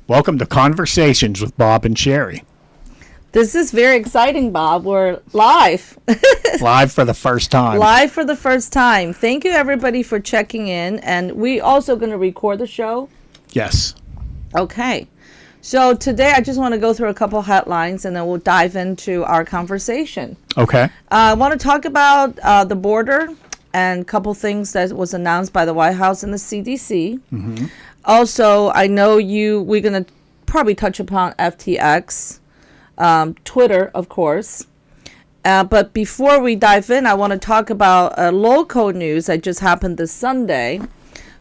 Welcome to Conversations with Bob and Sherry. This is very exciting, Bob. We're live. Live for the first time. Live for the first time. Thank you, everybody, for checking in. And we also going to record the show? Yes. Okay. So today I just want to go through a couple headlines and then we'll dive into our conversation. Okay. I want to talk about the border and a couple things that was announced by the White House and the CDC. Mm-hmm. Also, I know we're going to probably touch upon FTX, Twitter, of course. But before we dive in, I want to talk about local news that just happened this Sunday.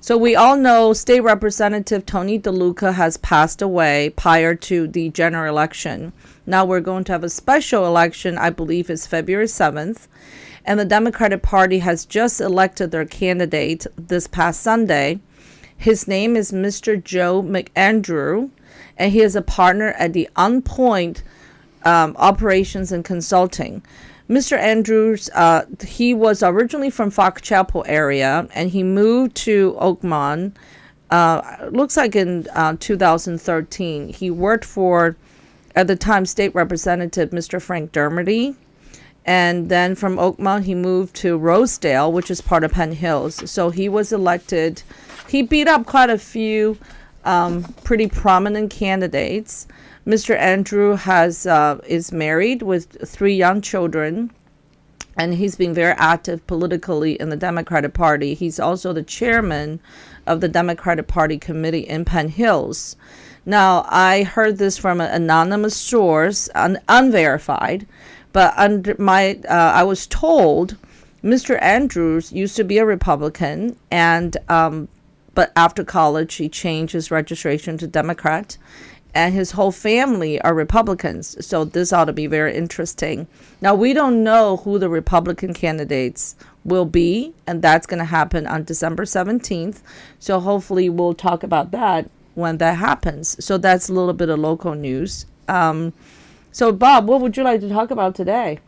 So we all know State Representative Tony DeLuca has passed away prior to the general election. Now we're going to have a special election, I believe is February 7th. And the Democratic Party has just elected their candidate this past Sunday. His name is Mr. Joe McAndrew, and he is a partner at the On Point Operations and Consulting. Mr. Andrews, he was originally from Fox Chapel area, and he moved to Oakmont, looks like in 2013. He worked for, at the time, State Representative Mr. Frank Dermody. And then from Oakmont, he moved to Rosedale, which is part of Penn Hills. So he was elected. He beat up quite a few pretty prominent candidates. Mr. Andrew is married with 3 young children, and he's been very active politically in the Democratic Party. He's also the chairman of the Democratic Party committee in Penn Hills. Now, I heard this from an anonymous source, unverified, but I was told Mr. Andrews used to be a Republican, and but after college he changed his registration to Democrat, and his whole family are Republicans. So this ought to be very interesting. Now, we don't know who the Republican candidates will be, and that's going to happen on December 17th. So hopefully we'll talk about that when that happens. So that's a little bit of local news. So, Bob, what would you like to talk about today?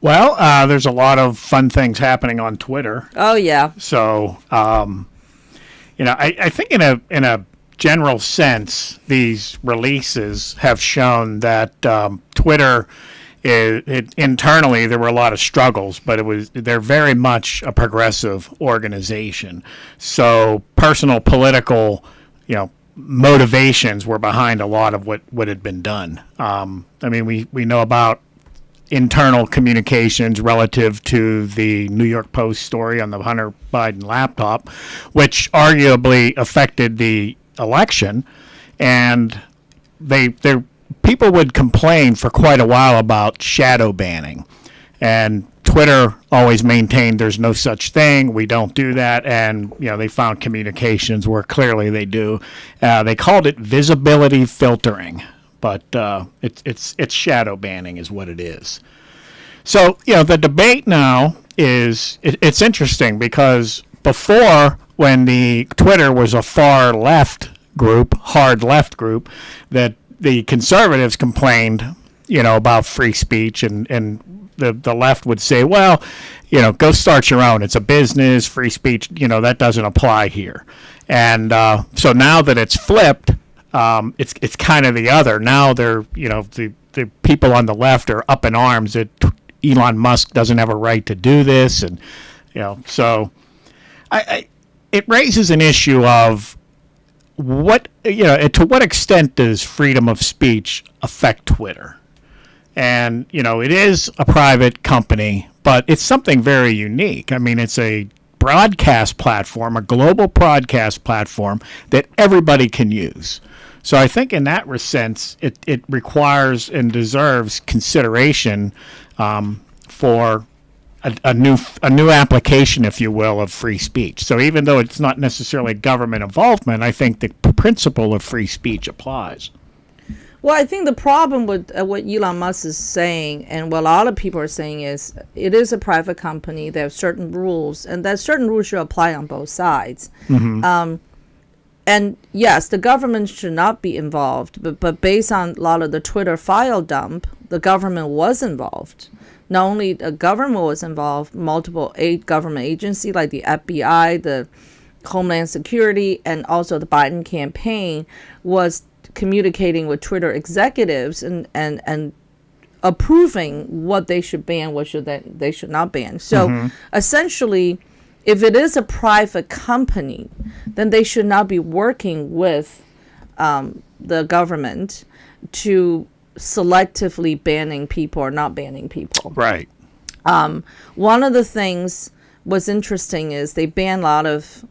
Well, there's a lot of fun things happening on Twitter. Oh, yeah. So, I think in a general sense, these releases have shown that Twitter, internally, there were a lot of struggles, but they're very much a progressive organization. So, personal, political, motivations were behind a lot of what had been done. We know about internal communications relative to the New York Post story on the Hunter Biden laptop, which arguably affected the election, and people would complain for quite a while about shadow banning, and Twitter always maintained there's no such thing. We don't do that. And, they found communications where clearly they do. They called it visibility filtering, but it's shadow banning is what it is. So, the debate now is, it's interesting because before, when the Twitter was a far left group, hard left group, that the conservatives complained, about free speech, and the left would say, well, go start your own. It's a business, free speech, that doesn't apply here. And so now that it's flipped, it's kind of the other. Now they're, the people on the left are up in arms that Elon Musk doesn't have a right to do this. And, so it raises an issue of to what extent does freedom of speech affect Twitter? And, it is a private company, but it's something very unique. It's a broadcast platform, a global broadcast platform that everybody can use. So I think in that sense, it requires and deserves consideration for a new application, if you will, of free speech. So even though it's not necessarily government involvement, I think the principle of free speech applies. Well, I think the problem with what Elon Musk is saying, and what a lot of people are saying, is it is a private company. They have certain rules, and that certain rules should apply on both sides. Mm-hmm. And yes, the government should not be involved, but based on a lot of the Twitter file dump, the government was involved. Not only the government was involved, multiple government agencies like the FBI, the Homeland Security, and also the Biden campaign was communicating with Twitter executives and approving what they should ban, what they should not ban. So essentially, if it is a private company, then they should not be working with the government to selectively banning people or not banning people. Right. One of the things was interesting is they banned a lot of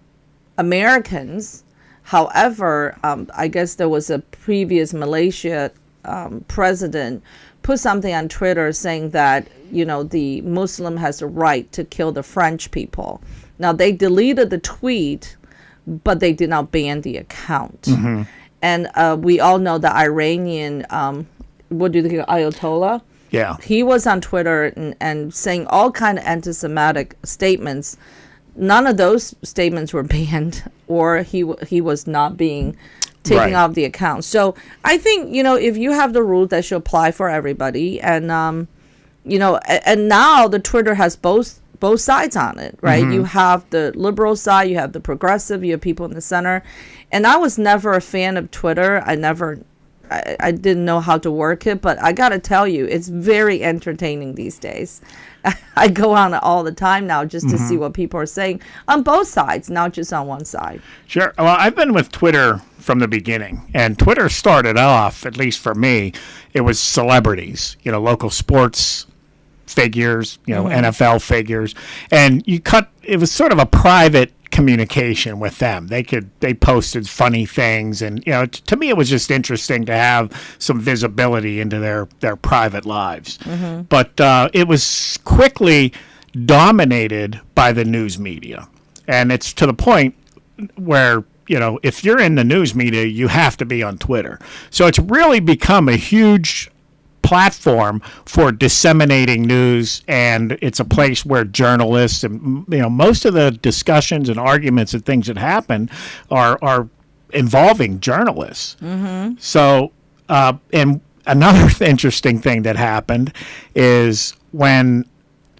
Americans. However, I guess there was a previous Malaysia president put something on Twitter saying that, the Muslim has a right to kill the French people. Now, they deleted the tweet, but they did not ban the account. And we all know the Iranian, what do you think, Ayatollah? Yeah. He was on Twitter and saying all kind of anti-Semitic statements. None of those statements were banned, or he was not being taken off the account. So I think, if you have the rules, that should apply for everybody. And, and now the Twitter has both sides on it, right? You have the liberal side, you have the progressive, you have people in the center. And I was never a fan of Twitter. I didn't know how to work it, but I got to tell you, it's very entertaining these days. I go on it all the time now just to see what people are saying on both sides, not just on one side. Sure. Well, I've been with Twitter from the beginning, and Twitter started off, at least for me, it was celebrities, local sports figures, NFL figures, and it was sort of a private communication with them. They posted funny things, and to me it was just interesting to have some visibility into their private lives. But it was quickly dominated by the news media, and it's to the point where if you're in the news media, you have to be on Twitter. So it's really become a huge platform for disseminating news, and it's a place where journalists and most of the discussions and arguments and things that happen are involving journalists. So and another interesting thing that happened is when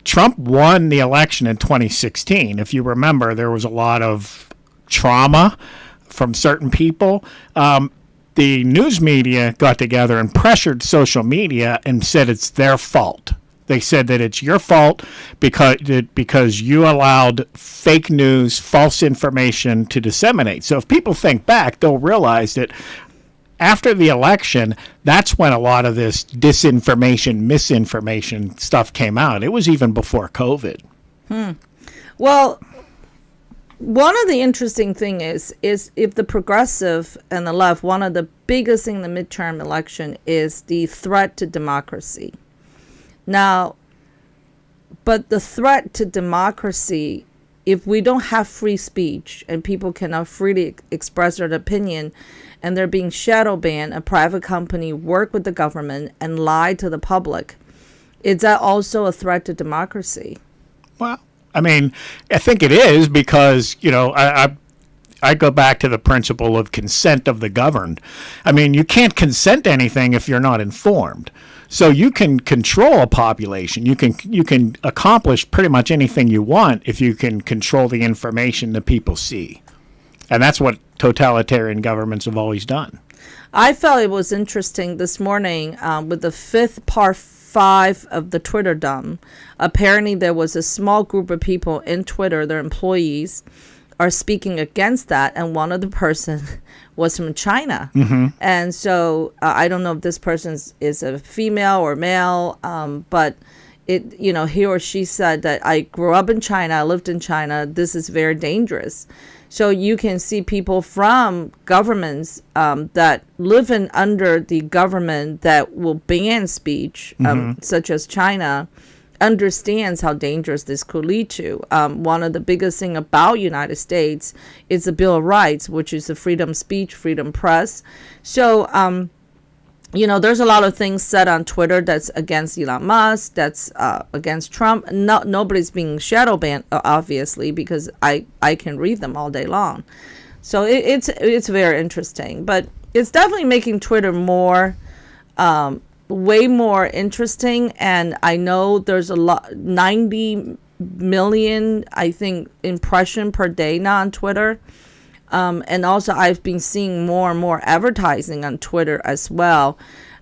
Trump won the election in 2016, if you remember, there was a lot of trauma from certain people. The news media got together and pressured social media and said it's their fault. They said that it's your fault because you allowed fake news, false information to disseminate. So if people think back, they'll realize that after the election, that's when a lot of this disinformation, misinformation stuff came out. It was even before COVID. Well, one of the interesting thing is if the progressive and the left, one of the biggest thing in the midterm election is the threat to democracy. Now, but the threat to democracy, if we don't have free speech and people cannot freely express their opinion and they're being shadow banned, a private company work with the government and lie to the public, is that also a threat to democracy? Well, I mean, I think it is because, I go back to the principle of consent of the governed. I mean, you can't consent to anything if you're not informed. So you can control a population. You can accomplish pretty much anything you want if you can control the information that people see. And that's what totalitarian governments have always done. I felt it was interesting this morning with the fifth part 5 of the Twitter dump. Apparently there was a small group of people in Twitter, their employees, are speaking against that, and one of the person was from China. And so I don't know if this person is a female or male, but he or she said that I grew up in China, I lived in China, this is very dangerous. So you can see people from governments that live under the government that will ban speech, such as China, understands how dangerous this could lead to. One of the biggest thing about United States is the Bill of Rights, which is the freedom of speech, freedom press. So, there's a lot of things said on Twitter that's against Elon Musk, that's against Trump. Nobody's being shadow banned, obviously, because I can read them all day long. So it's very interesting. But it's definitely making Twitter way more interesting. And I know there's 90 million, I think, impression per day now on Twitter. And also, I've been seeing more and more advertising on Twitter as well.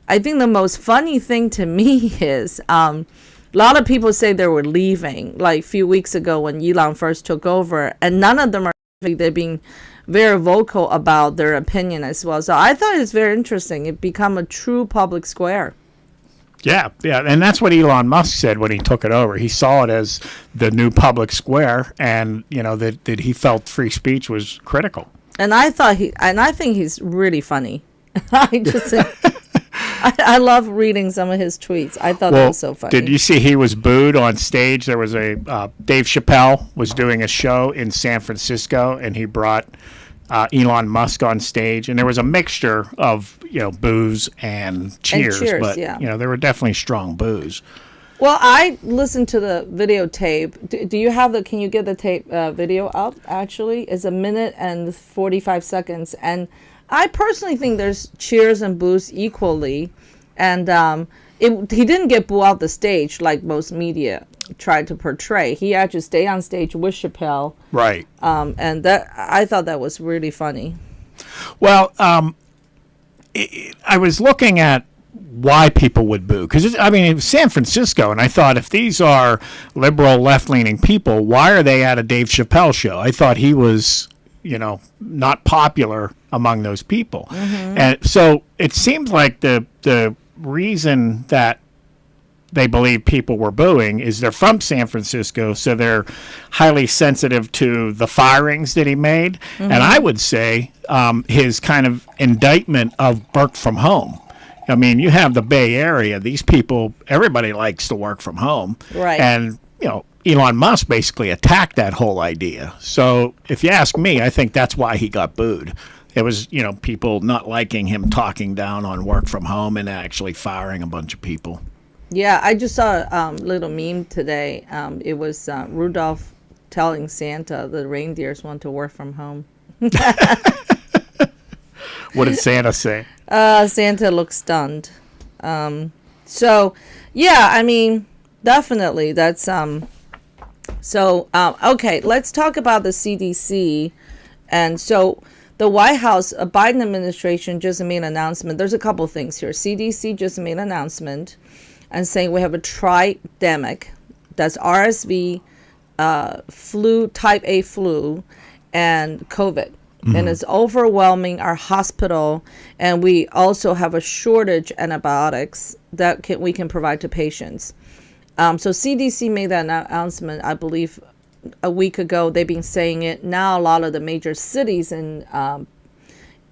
I think the most funny thing to me is a lot of people say they were leaving, like a few weeks ago when Elon first took over, and none of them are leaving. They're being very vocal about their opinion as well. So I thought it's very interesting. It become a true public square. Yeah, and that's what Elon Musk said when he took it over. He saw it as the new public square, and that he felt free speech was critical. And I think he's really funny. I just, I love reading some of his tweets. I thought that was so funny. Did you see he was booed on stage? There was a Dave Chappelle was doing a show in San Francisco, and he brought Elon Musk on stage, and there was a mixture of boos and cheers, but yeah. There were definitely strong boos. Well, I listened to the videotape. Do you have can you get the tape video up? Actually, it's 1 minute and 45 seconds, and I personally think there's cheers and boos equally, and he didn't get booed off the stage like most media tried to portray. He actually stayed on stage with Chappelle. Right. And that I thought that was really funny. Well, I was looking at why people would boo, because it was San Francisco, and I thought, if these are liberal, left-leaning people, why are they at a Dave Chappelle show? I thought he was, not popular among those people, and so it seems like the reason that they believe people were booing is they're from San Francisco, so they're highly sensitive to the firings that he made. And I would say his kind of indictment of work from home. I mean, you have the Bay Area. These people, everybody likes to work from home. Right. And, Elon Musk basically attacked that whole idea. So if you ask me, I think that's why he got booed. It was, people not liking him talking down on work from home and actually firing a bunch of people. Yeah, I just saw a little meme today. It was Rudolph telling Santa the reindeers want to work from home. What did Santa say? Santa looked stunned. So, yeah, definitely that's... okay, let's talk about the CDC. And so the White House, Biden administration just made an announcement. There's a couple things here. CDC just made an announcement and saying we have a tridemic, that's RSV, flu, type A flu, and COVID. And it's overwhelming our hospital, and we also have a shortage of antibiotics that we can provide to patients. So CDC made that announcement, I believe, a week ago. They've been saying it. Now a lot of the major cities in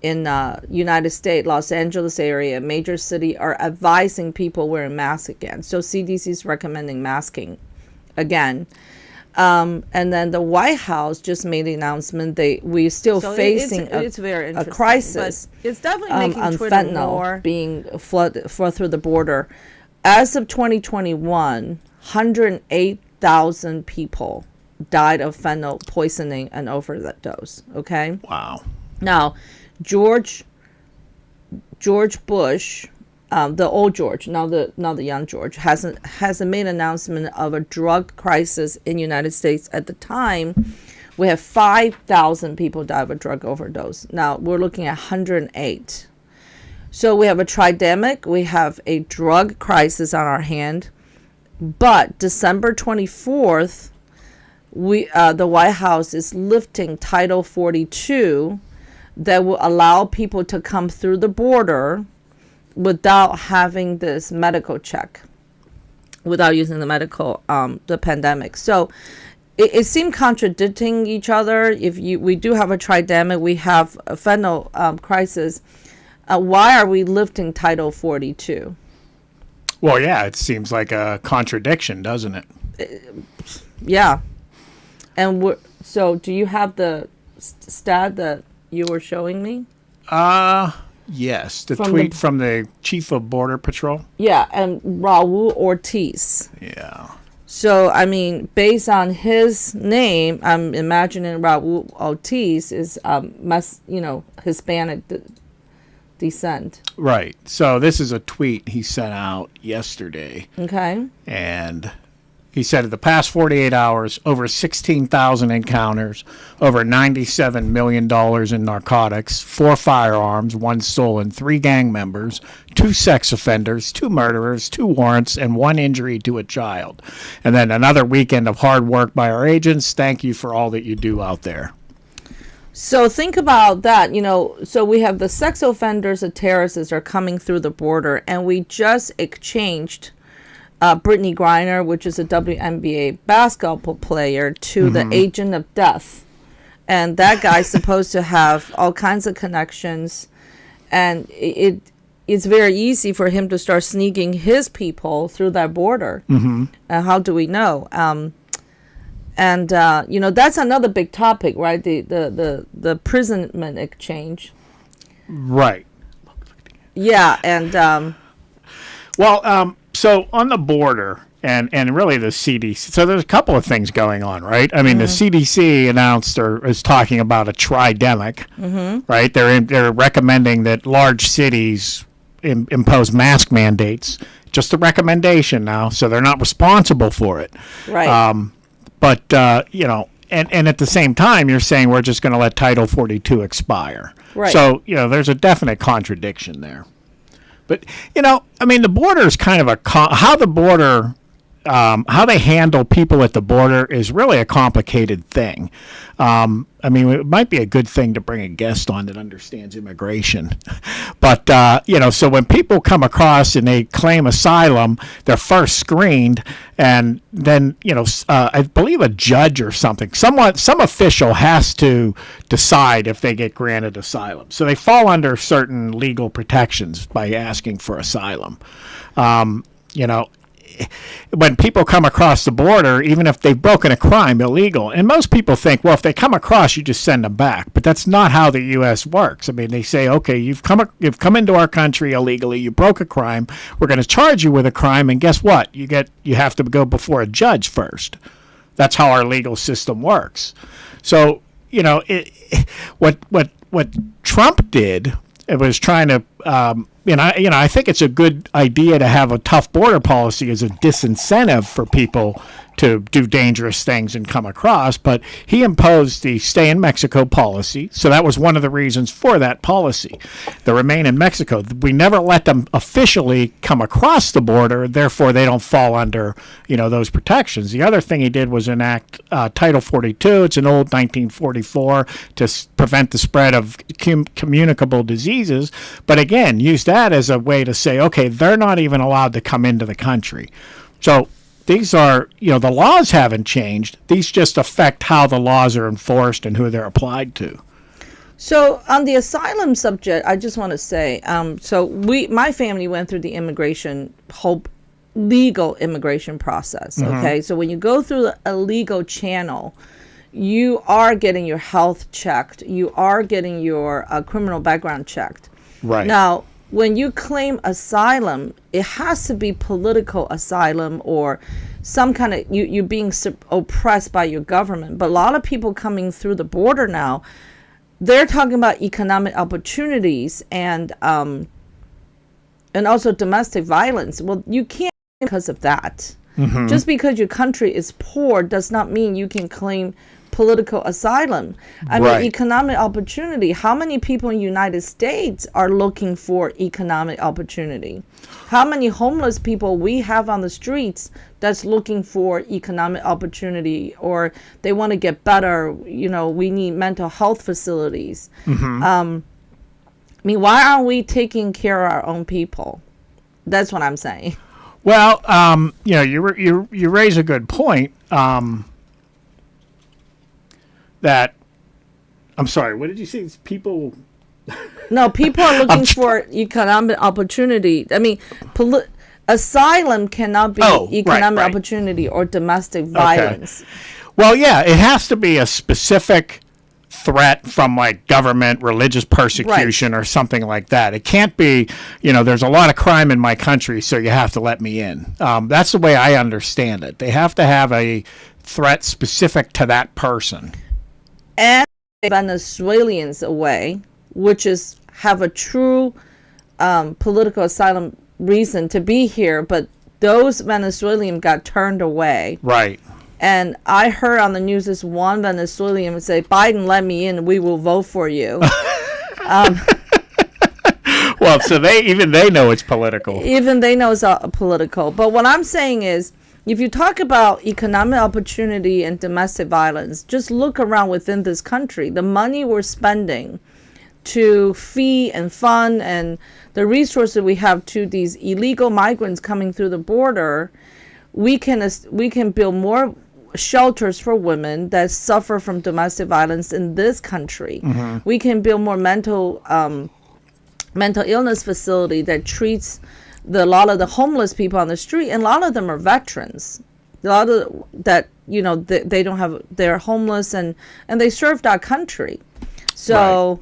United States, Los Angeles area, major city, are advising people wearing masks again. So CDC is recommending masking again. And then the White House just made the announcement we're still facing it's very a crisis. But it's definitely making on Twitter fentanyl more being flood through the border. As of 2021, 108,000 people died of fentanyl poisoning and overdose. Okay. Wow. Now, George Bush, the old George, now the young George, has made an announcement of a drug crisis in the United States. At the time, we have 5,000 people die of a drug overdose. Now we're looking at 108. So we have a tridemic, we have a drug crisis on our hand. But December 24th, the White House is lifting Title 42 that will allow people to come through the border without having this medical check, without using the pandemic. So it seemed contradicting each other. We do have a tridemic, we have a fentanyl crisis. Why are we lifting Title 42? Well, yeah, it seems like a contradiction, doesn't it? Yeah. And so do you have the stat that you were showing me? Yes, tweet from the chief of Border Patrol. Yeah, and Raul Ortiz. Yeah. So, based on his name, I'm imagining Raul Ortiz is, Hispanic descent. Right. So this is a tweet he sent out yesterday. Okay. And He said in the past 48 hours, over 16,000 encounters, over $97 million in narcotics, 4 firearms, 1 stolen, 3 gang members, 2 sex offenders, 2 murderers, 2 warrants, and 1 injury to a child. And then another weekend of hard work by our agents. Thank you for all that you do out there. So think about that, so we have the sex offenders, the terrorists are coming through the border, and we just exchanged Brittany Griner, which is a WNBA basketball player, to the agent of death. And that guy's supposed to have all kinds of connections, and it's very easy for him to start sneaking his people through that border. How do we know? And that's another big topic, right? The imprisonment exchange. Right. Yeah, and so on the border and really the CDC, so there's a couple of things going on, right? I mean, the CDC announced or is talking about a tridemic, right? They're recommending that large cities impose mask mandates. Just a recommendation now, so they're not responsible for it. right. But, and at the same time, you're saying we're just going to let Title 42 expire. Right. So, there's a definite contradiction there. But, the border is kind of how the border, how they handle people at the border is really a complicated thing. It might be a good thing to bring a guest on that understands immigration. But, so when people come across and they claim asylum, they're first screened, and then, I believe a judge or something, some official has to decide if they get granted asylum. So they fall under certain legal protections by asking for asylum. When people come across the border, even if they've broken a crime illegal, and most people think, well, if they come across, you just send them back. But that's not how the U.S. works. I mean, they say, okay, you've come into our country illegally, you broke a crime, we're going to charge you with a crime, and guess what? You have to go before a judge first. That's how our legal system works. So, what Trump did, it was trying to, I think it's a good idea to have a tough border policy as a disincentive for people to do dangerous things and come across, but he imposed the stay in Mexico policy. So that was one of the reasons for that policy. The remain in Mexico. We never let them officially come across the border, therefore they don't fall under, those protections. The other thing he did was enact Title 42. It's an old 1944 to prevent the spread of communicable diseases, but again, use that as a way to say, okay, they're not even allowed to come into the country. So these are, the laws haven't changed. These just affect how the laws are enforced and who they're applied to. So on the asylum subject, I just want to say, my family went through the legal immigration process. Okay, so when you go through a legal channel, you are getting your health checked. You are getting your criminal background checked. Right. Now, when you claim asylum, it has to be political asylum or some kind of you being oppressed by your government. But a lot of people coming through the border now, they're talking about economic opportunities and also domestic violence. Well, you can't because of that. Just because your country is poor does not mean you can claim political asylum. I mean, economic opportunity. How many people in the United States are looking for economic opportunity? How many homeless people we have on the streets that's looking for economic opportunity, or they want to get better, we need mental health facilities. I mean, why aren't we taking care of our own people? That's what I'm saying. Well, you raise a good point. That, I'm sorry, what did you say? People. No, people are looking for economic opportunity. I mean, asylum cannot be economic opportunity or domestic violence. Okay. Well, yeah, it has to be a specific threat from like government, religious persecution, or something like that. It can't be, there's a lot of crime in my country, so you have to let me in. That's the way I understand it. They have to have a threat specific to that person. And Venezuelans away, which have a true political asylum reason to be here, but those Venezuelans got turned away. Right. And I heard on the news this one Venezuelan say, Biden let me in, we will vote for you. Well, so they know it's political. Even they know it's political. But what I'm saying is, if you talk about economic opportunity and domestic violence, just look around within this country. The money we're spending to feed and fund and the resources we have to these illegal migrants coming through the border, we can build more shelters for women that suffer from domestic violence in this country. Mm-hmm. We can build more mental illness facility that treats a lot of the homeless people on the street, and a lot of them are veterans. A lot of that, they don't have, they're homeless and they served our country. So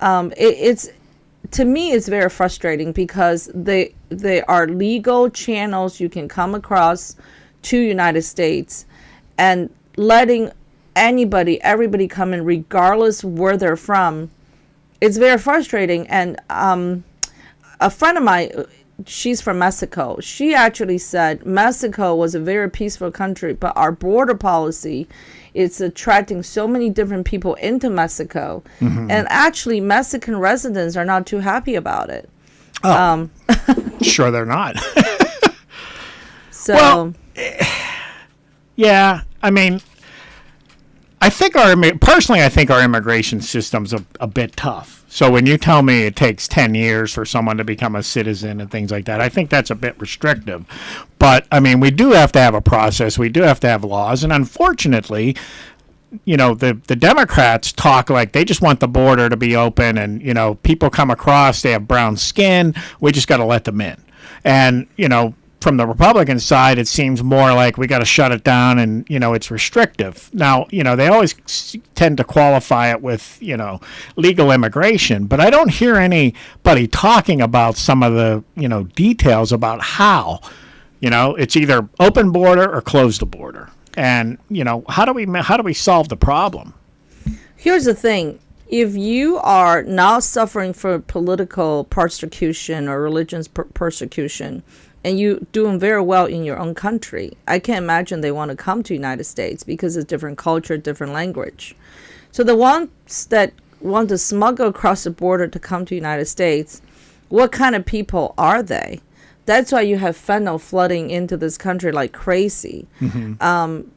it's, to me, it's very frustrating because they are legal channels you can come across to United States, and letting everybody come in regardless where they're from. It's very frustrating. And a friend of mine, she's from Mexico. She actually said Mexico was a very peaceful country, but our border policy, it's attracting so many different people into Mexico. Mm-hmm. And actually, Mexican residents are not too happy about it. Oh, sure they're not. So, well, yeah, I mean, I think our immigration system's a bit tough. So when you tell me it takes 10 years for someone to become a citizen and things like that, I think that's a bit restrictive. But, I mean, we do have to have a process. We do have to have laws. And unfortunately, the Democrats talk like they just want the border to be open and, people come across, they have brown skin. We just got to let them in. And, from the Republican side, it seems more like we got to shut it down and, it's restrictive. Now, they always tend to qualify it with, legal immigration. But I don't hear anybody talking about some of the, details about how, it's either open border or close the border. And, how do we solve the problem? Here's the thing. If you are not suffering for political persecution or religious persecution, and you doing very well in your own country, I can't imagine they want to come to the United States because it's different culture, different language. So the ones that want to smuggle across the border to come to the United States, what kind of people are they? That's why you have fentanyl flooding into this country like crazy. Mm-hmm.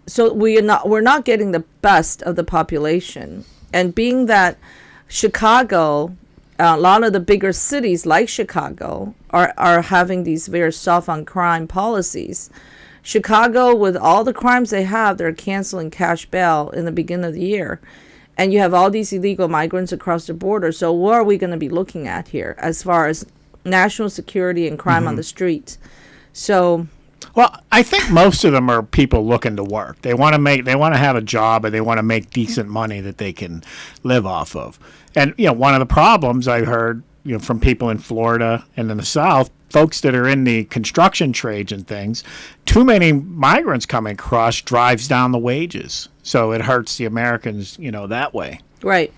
So we're not getting the best of the population. And being that Chicago, a lot of the bigger cities like Chicago are having these very soft on crime policies. Chicago, with all the crimes they have, they're canceling cash bail in the beginning of the year. And you have all these illegal migrants across the border. So what are we going to be looking at here as far as national security and crime on the street? So, well, I think most of them are people looking to work. They want to have a job, and they want to make decent money that they can live off of. And, one of the problems I heard, from people in Florida and in the South, folks that are in the construction trades and things, too many migrants coming across drives down the wages. So it hurts the Americans, that way. Right.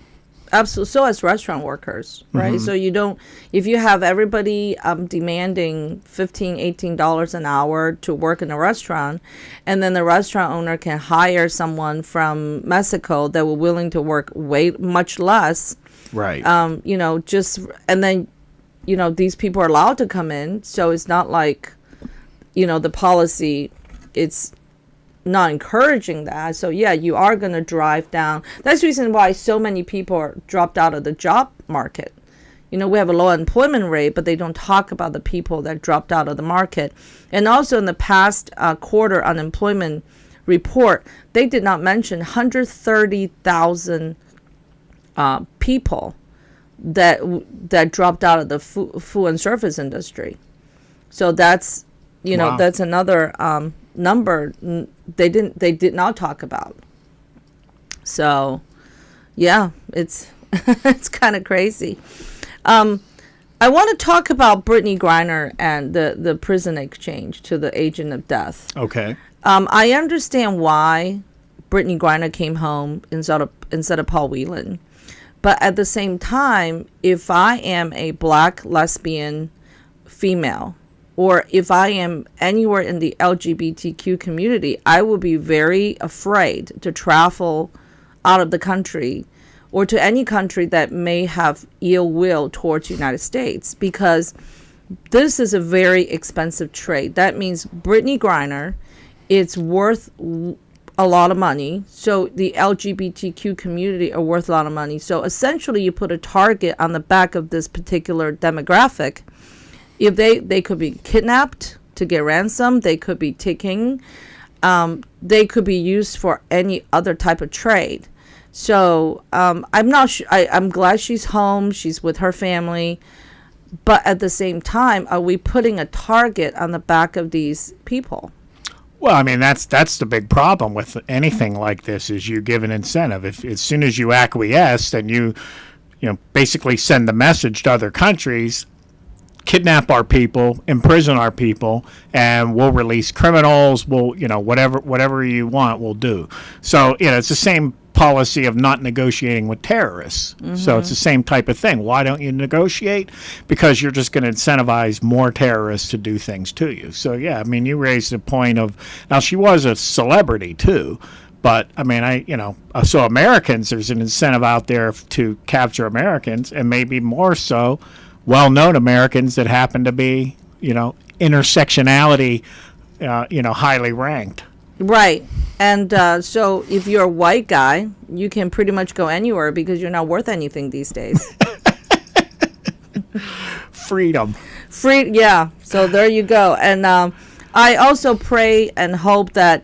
Absolutely. So as restaurant workers, right? Mm-hmm. So if you have everybody demanding $15, $18 an hour to work in a restaurant, and then the restaurant owner can hire someone from Mexico that were willing to work much less. Right. And then, these people are allowed to come in. So it's not like, the policy, it's not encouraging that. So yeah, you are going to drive down. That's the reason why so many people are dropped out of the job market. We have a low unemployment rate, but they don't talk about the people that dropped out of the market. And also in the past quarter unemployment report, they did not mention 130,000 people that dropped out of the food and service industry. So that's, wow. That's another number they did not talk about. So yeah, it's it's kind of crazy. I want to talk about Brittany Griner and the prison exchange to the agent of death. Okay. I understand why Brittany Griner came home instead of Paul Whelan, but at the same time, if I am a black lesbian female or if I am anywhere in the LGBTQ community, I will be very afraid to travel out of the country or to any country that may have ill will towards the United States, because this is a very expensive trade. That means Brittany Griner, it's worth a lot of money. So the LGBTQ community are worth a lot of money. So essentially you put a target on the back of this particular demographic. If they could be kidnapped to get ransom, they could be taken, they could be used for any other type of trade. So I'm not sure. I'm glad she's home. She's with her family. But at the same time, are we putting a target on the back of these people? Well, I mean, that's the big problem with anything like this, is you give an incentive. If as soon as you acquiesce, then you basically send the message to other countries: kidnap our people, imprison our people, and we'll release criminals. We'll, whatever you want, we'll do. So, it's the same policy of not negotiating with terrorists. Mm-hmm. So it's the same type of thing. Why don't you negotiate? Because you're just going to incentivize more terrorists to do things to you. So, yeah, I mean, you raised the point of, now she was a celebrity too, but I mean, so Americans, there's an incentive out there to capture Americans, and maybe more so well-known Americans that happen to be, intersectionality, highly ranked. Right. And so if you're a white guy, you can pretty much go anywhere because you're not worth anything these days. Freedom. Yeah. So there you go. And I also pray and hope that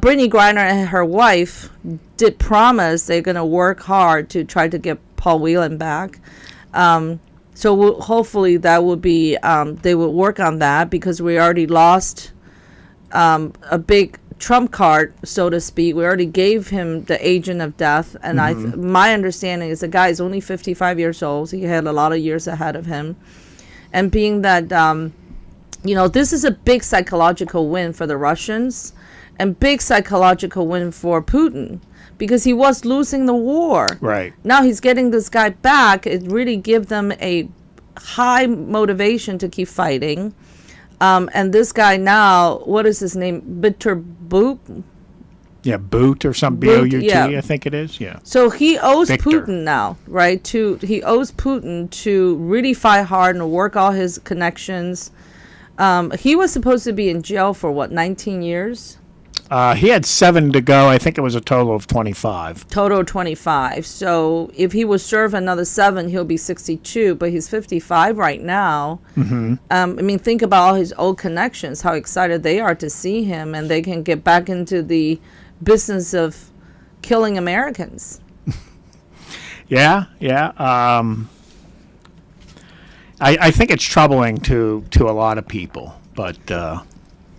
Brittany Griner and her wife did promise they're going to work hard to try to get Paul Whelan back. So hopefully that will be, they will work on that, because we already lost a big trump card, so to speak. We already gave him the agent of death, and my understanding is the guy is only 55 years old. So he had a lot of years ahead of him, and being that this is a big psychological win for the Russians, and big psychological win for Putin, because he was losing the war. Right. Now he's getting this guy back. It really gives them a high motivation to keep fighting. And this guy now, what is his name? Bitter Boot? Yeah, Boot or something. B-O-U-T, yeah. I think it is. Yeah. So he owes Victor. Putin now, right? He owes Putin to really fight hard and work all his connections. He was supposed to be in jail for 19 years? He had 7 to go. I think it was a total of 25. Total of 25. So if he would serve another 7, he'll be 62. But he's 55 right now. Mm-hmm. I mean, think about all his old connections, how excited they are to see him, and they can get back into the business of killing Americans. Yeah. I think it's troubling to a lot of people, but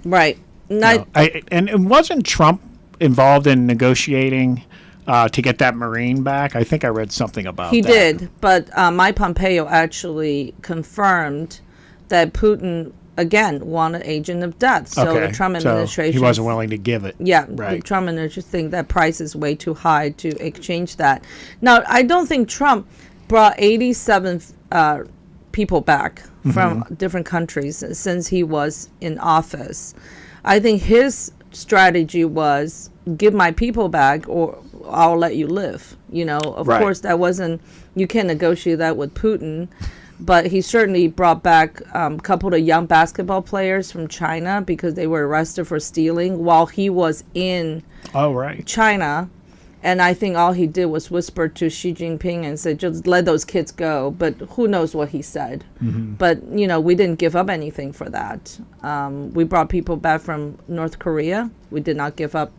right. And wasn't Trump involved in negotiating to get that Marine back? I think I read something about that. He did, but Mike Pompeo actually confirmed that Putin, again, wanted agent of death. So the Trump administration... he wasn't willing to give it. Yeah, right. The Trump administration think that price is way too high to exchange that. Now, I don't think Trump brought 87 people back from different countries since he was in office. I think his strategy was give my people back or I'll let you live. Of course, that wasn't, you can't negotiate that with Putin, but he certainly brought back a couple of young basketball players from China because they were arrested for stealing while he was in China. And I think all he did was whisper to Xi Jinping and say, just let those kids go. But who knows what he said. Mm-hmm. But, we didn't give up anything for that. We brought people back from North Korea. We did not give up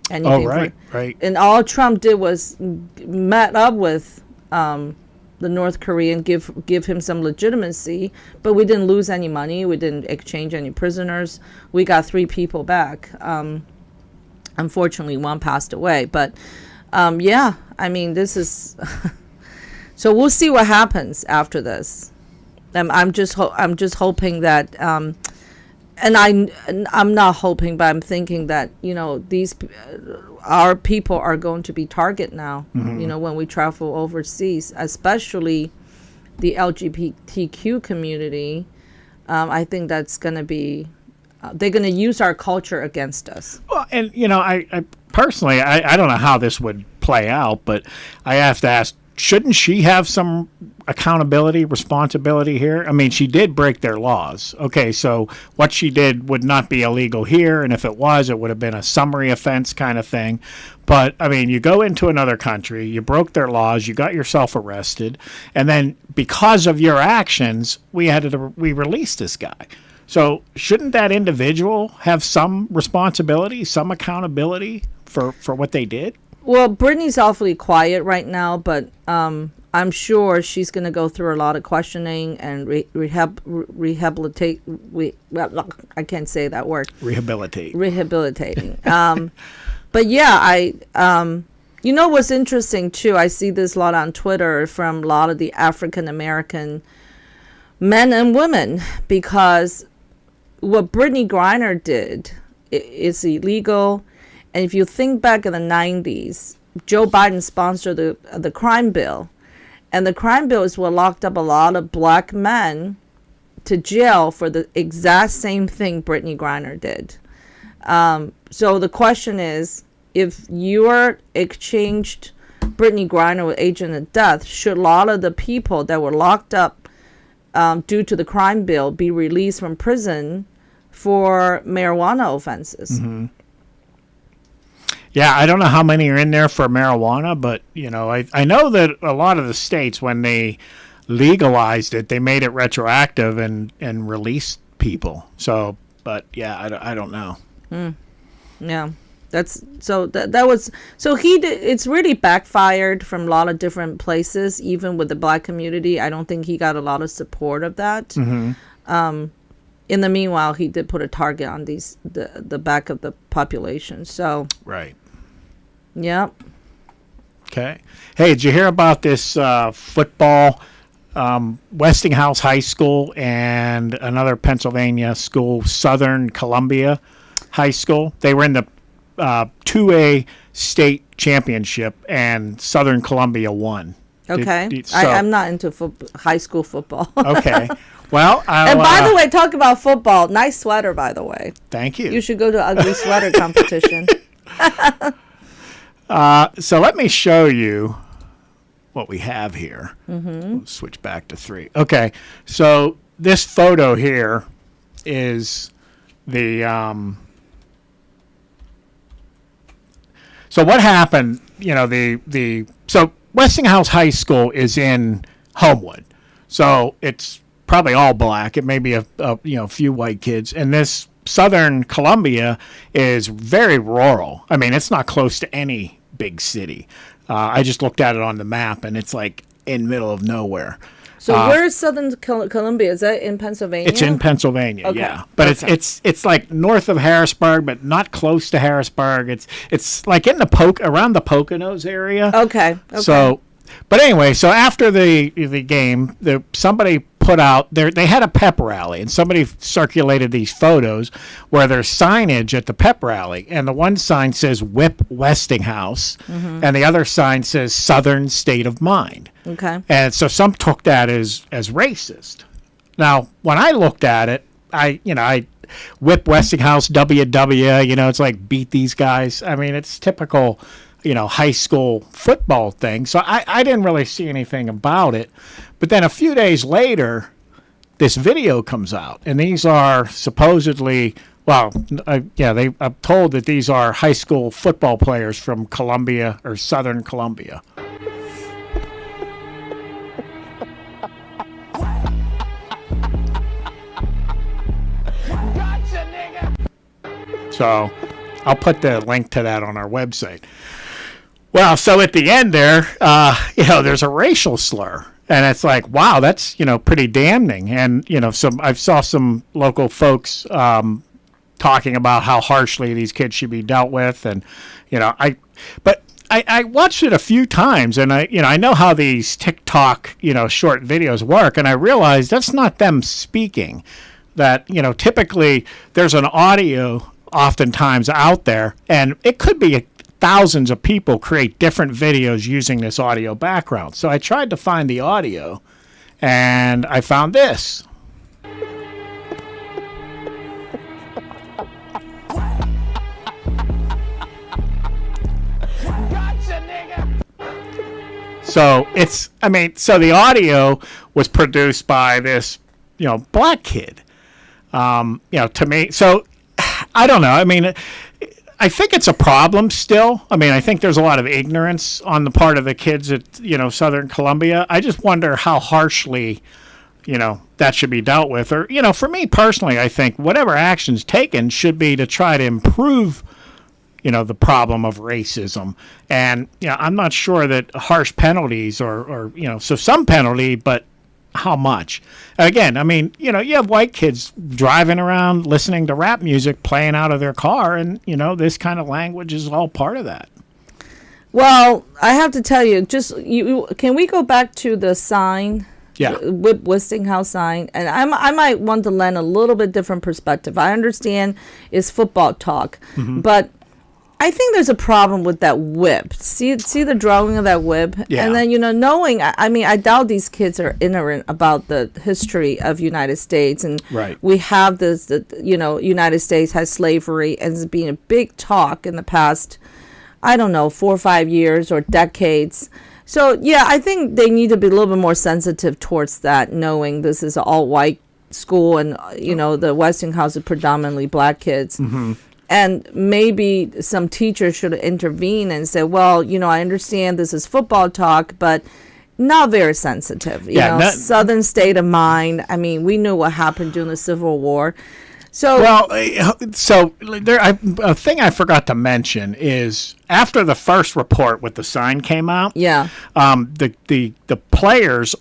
anything. Oh, right. And all Trump did was met up with the North Korean, give him some legitimacy. But we didn't lose any money. We didn't exchange any prisoners. We got 3 people back. Unfortunately, 1 passed away, but I mean, this is so we'll see what happens after this. I'm just hoping that, and I'm not hoping, but I'm thinking that our people are going to be target now. Mm-hmm. When we travel overseas, especially the LGBTQ community. I think that's going to be, they're going to use our culture against us. Well, and I personally, I don't know how this would play out, but I have to ask, shouldn't she have some accountability, responsibility here? I mean, she did break their laws. Okay, so what she did would not be illegal here, and if it was, it would have been a summary offense kind of thing. But, I mean, you go into another country, you broke their laws, you got yourself arrested, and then because of your actions, we released this guy. So shouldn't that individual have some responsibility, some accountability for what they did? Well, Brittany's awfully quiet right now, but I'm sure she's going to go through a lot of questioning and rehabilitate. I can't say that word. Rehabilitating. But yeah, what's interesting too? I see this a lot on Twitter from a lot of the African American men and women, because what Brittany Griner did is illegal. And if you think back in the 90s, Joe Biden sponsored the crime bill. And the crime bill is what locked up a lot of black men to jail for the exact same thing Brittany Griner did. So the question is, if you are exchanged Brittany Griner with agent of death, should a lot of the people that were locked up due to the crime bill be released from prison for marijuana offenses? Mm-hmm. Yeah, I don't know how many are in there for marijuana, but, I know that a lot of the states, when they legalized it, they made it retroactive and released people. So, but yeah, I don't know. Yeah, it's really backfired from a lot of different places, even with the black community. I don't think he got a lot of support of that. Mm-hmm. In the meanwhile, he did put a target on the back of the population. So right. Yep. Okay. Hey, did you hear about this football? Westinghouse High School and another Pennsylvania school, Southern Columbia High School. They were in the 2A state championship, and Southern Columbia won. Okay. I'm not into high school football. Okay. Well, and by the way, talk about football. Nice sweater, by the way. Thank you. You should go to ugly sweater competition. So let me show you what we have here. Mm-hmm. We'll switch back to 3. Okay. So this photo here is the. So what happened? So Westinghouse High School is in Homewood, so it's probably all black. It may be a few white kids, and this Southern Columbia is very rural. I mean, it's not close to any big city. I just looked at it on the map, and it's like in the middle of nowhere. So where is Southern Columbia? Is that in Pennsylvania? It's in Pennsylvania, okay. Yeah. But it's like north of Harrisburg, but not close to Harrisburg. It's like in around the Poconos area. Okay. So, but anyway, so after the game, somebody put out they had a pep rally, and somebody circulated these photos where there's signage at the pep rally, and the one sign says "Whip Westinghouse," mm-hmm. and the other sign says "Southern State of Mind." Okay. And so some took that as racist. Now, when I looked at it, I Whip Westinghouse, WW, it's like beat these guys. I mean, it's typical, high school football thing. So I didn't really see anything about it. But then a few days later, this video comes out, and these are supposedly, I'm told that these are high school football players from Columbia or Southern Columbia. So I'll put the link to that on our website. Well, so at the end there, there's a racial slur. And it's like, wow, that's, pretty damning. And, I saw some local folks talking about how harshly these kids should be dealt with. And, I watched it a few times, and I know how these TikTok, short videos work. And I realized that's not them speaking. That, typically there's an audio oftentimes out there, and it could be thousands of people create different videos using this audio background. So I tried to find the audio, and I found this. So so the audio was produced by this, black kid. To me, so I don't know. I mean, I think it's a problem still. I mean, I think there's a lot of ignorance on the part of the kids at, Southern Columbia. I just wonder how harshly, that should be dealt with. Or, for me personally, I think whatever action's taken should be to try to improve, the problem of racism. And, I'm not sure that harsh penalties or so some penalty, but how much? Again, I mean, you have white kids driving around listening to rap music playing out of their car, and, this kind of language is all part of that. Well, I have to tell you, can we go back to the sign? Yeah. With Westinghouse sign, and I might want to lend a little bit different perspective. I understand it's football talk, but I think there's a problem with that whip. See the drawing of that whip? Yeah. And then, knowing, I mean, I doubt these kids are ignorant about the history of United States. And right. We have this, United States has slavery, and it's been a big talk in the past, I don't know, 4 or 5 years or decades. So, yeah, I think they need to be a little bit more sensitive towards that, knowing this is an all-white school and, the Westinghouse is predominantly black kids. Mm-hmm. And maybe some teachers should intervene and say, well, I understand this is football talk, but not very sensitive. Southern state of mind. I mean, we knew what happened during the Civil War. So, a thing I forgot to mention is after the first report with the sign came out, the players,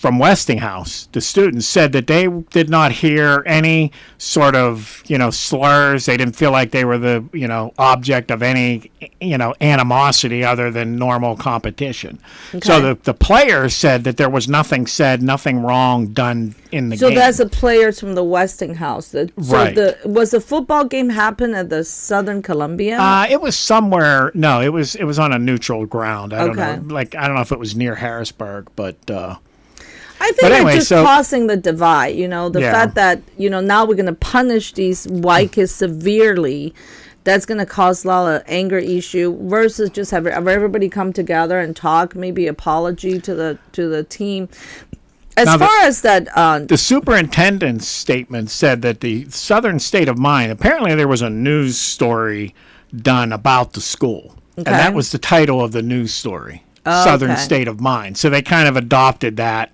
from Westinghouse, the students said that they did not hear any sort of, slurs. They didn't feel like they were the, object of any, animosity other than normal competition. Okay. So the players said that there was nothing said, nothing wrong done in the game. So that's the players from the Westinghouse. Right. Was the football game happen at the Southern Columbia? It was somewhere. No, it was on a neutral ground. I don't know. I don't know if it was near Harrisburg, but. I think anyway, it's just causing the divide, the fact that, now we're going to punish these white kids severely. That's going to cause a lot of anger issue versus just have everybody come together and talk, maybe apology to the team. The superintendent's statement said that the Southern State of Mind, apparently there was a news story done about the school. Okay. And that was the title of the news story, Southern State of Mind. So they kind of adopted that.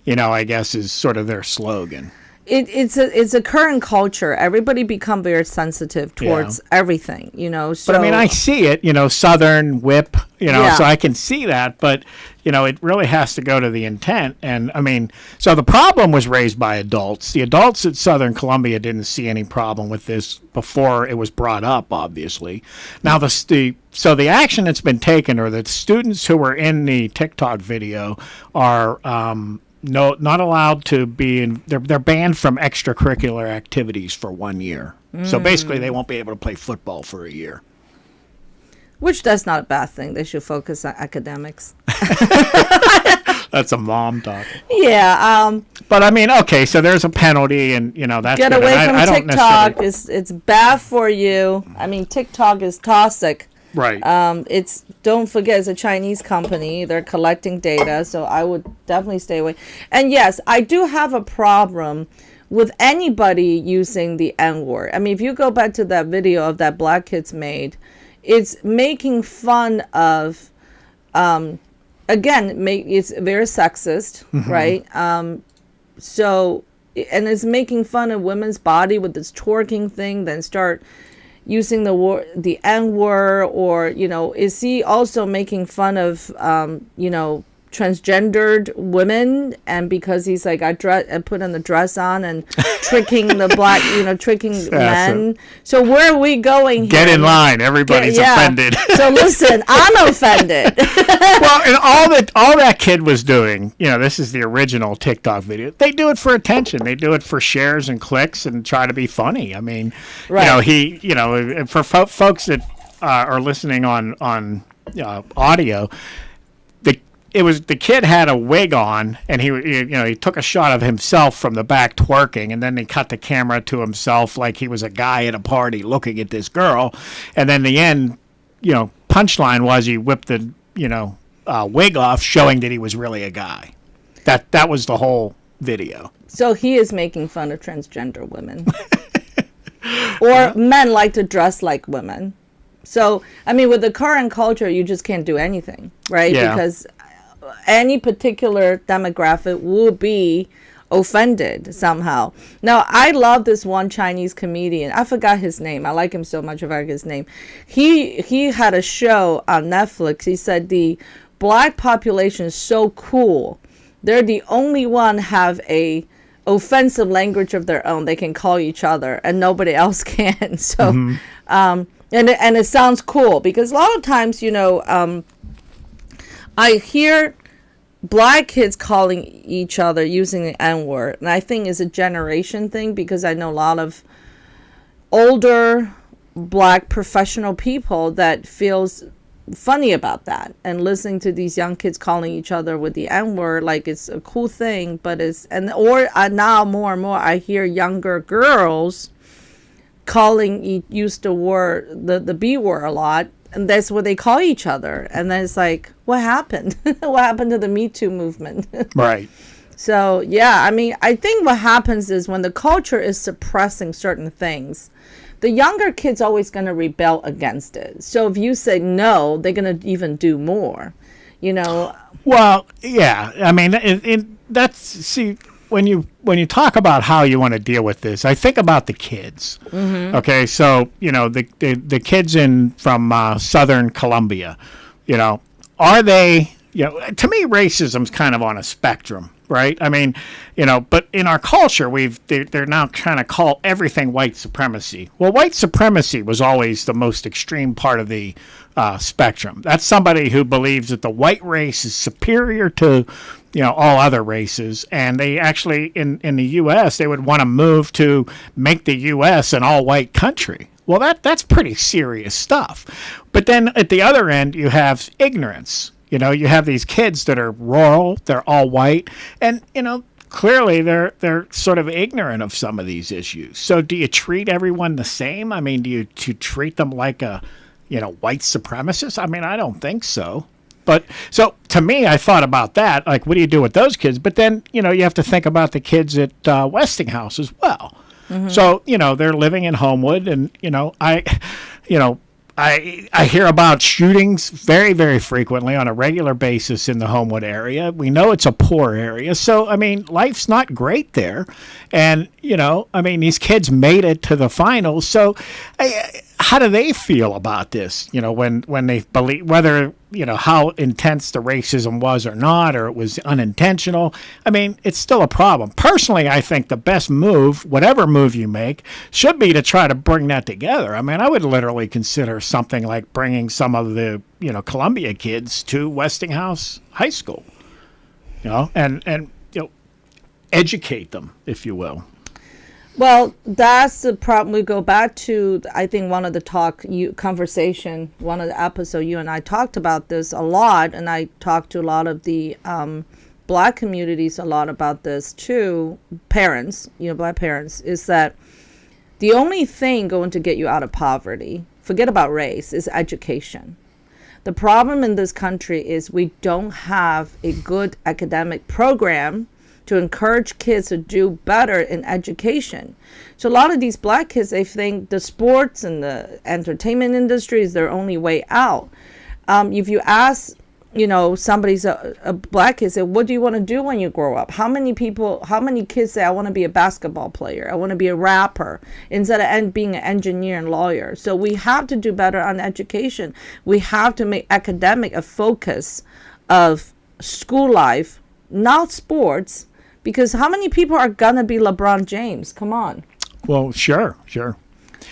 I guess is sort of their slogan. It's a current culture. Everybody become very sensitive towards everything, So, but I mean, I see it, Southern whip, so I can see that. But, it really has to go to the intent. And I mean, so the problem was raised by adults. The adults at Southern Columbia didn't see any problem with this before it was brought up, obviously. Now, so the action that's been taken, or the students who were in the TikTok video are not allowed to be in. They're banned from extracurricular activities for 1 year. So basically, they won't be able to play football for a year. Which that's not a bad thing. They should focus on academics. That's a mom talk. Yeah. But I mean, okay, so there's a penalty, and that's get good. away from TikTok. It's bad for you. I mean, TikTok is toxic. Right. Don't forget, it's a Chinese company. They're collecting data, so I would definitely stay away. And yes, I do have a problem with anybody using the N-word. I mean, if you go back to that video of that black kids made, it's making fun of, it's very sexist, right? And it's making fun of women's body with this twerking thing, then start using the N-word, or, is he also making fun of, transgendered women, and because he's like, I put in the dress on and tricking the black, tricking men. So where are we going here? Get in line. Everybody's offended. So listen, I'm offended. Well, and all that kid was doing, this is the original TikTok video. They do it for attention. They do it for shares and clicks and try to be funny. I mean, right. For folks that are listening on audio, the kid had a wig on, and he took a shot of himself from the back twerking, and then they cut the camera to himself like he was a guy at a party looking at this girl, and then the end, punchline was he whipped the wig off, showing that he was really a guy. That was the whole video. So he is making fun of transgender women. Or men like to dress like women. So, I mean, with the current culture, you just can't do anything, right? Yeah. Because any particular demographic will be offended somehow. Now, I love this one Chinese comedian. I forgot his name. I like him so much. I forgot his name. He had a show on Netflix. He said the black population is so cool. They're the only one have a offensive language of their own. They can call each other, and nobody else can. So, and it sounds cool because a lot of times, I hear black kids calling each other using the N-word, and I think it's a generation thing because I know a lot of older black professional people that feels funny about that, and listening to these young kids calling each other with the N-word like it's a cool thing, but now more and more I hear younger girls use the B word a lot, and that's what they call each other, and then it's like, what happened? What happened to the Me Too movement? Right. So yeah, I mean, I think what happens is when the culture is suppressing certain things, the younger kid's always going to rebel against it. So if you say no, they're going to even do more, Well, yeah. I mean, when you talk about how you want to deal with this, I think about the kids. Mm-hmm. Okay, so the kids from Southern Colombia, are they? To me, racism's kind of on a spectrum. Right. I mean, but in our culture, they're now trying to call everything white supremacy. Well, white supremacy was always the most extreme part of the spectrum. That's somebody who believes that the white race is superior to, all other races. And they actually, in the U.S., they would want to move to make the U.S. an all-white country. Well, that's pretty serious stuff. But then at the other end, you have ignorance. You have these kids that are rural, they're all white, and, clearly they're sort of ignorant of some of these issues. So do you treat everyone the same? I mean, do you treat them like a, white supremacist? I mean, I don't think so. But so to me, I thought about that. Like, what do you do with those kids? But then, you have to think about the kids at Westinghouse as well. Mm-hmm. So, they're living in Homewood, and, I hear about shootings very, very frequently on a regular basis in the Homewood area. We know it's a poor area. So, I mean, life's not great there. And, these kids made it to the finals. So how do they feel about this, when they believe, whether, how intense the racism was or not, or it was unintentional? I mean, it's still a problem. Personally, I think the best move, whatever move you make, should be to try to bring that together. I mean, I would literally consider something like bringing some of the, Columbia kids to Westinghouse High School, and educate them, if you will. Well, that's the problem. We go back to, I think, one of the one of the episodes, you and I talked about this a lot, and I talked to a lot of the black communities a lot about this too. Parents, black parents, is that the only thing going to get you out of poverty, forget about race, is education. The problem in this country is we don't have a good academic program to encourage kids to do better in education. So a lot of these black kids, they think the sports and the entertainment industry is their only way out. If you ask, somebody's a black kid, say, what do you want to do when you grow up? How many kids say, I want to be a basketball player, I want to be a rapper, instead of being an engineer and lawyer? So we have to do better on education. We have to make academic a focus of school life, not sports. Because how many people are going to be LeBron James? Come on. Well, sure.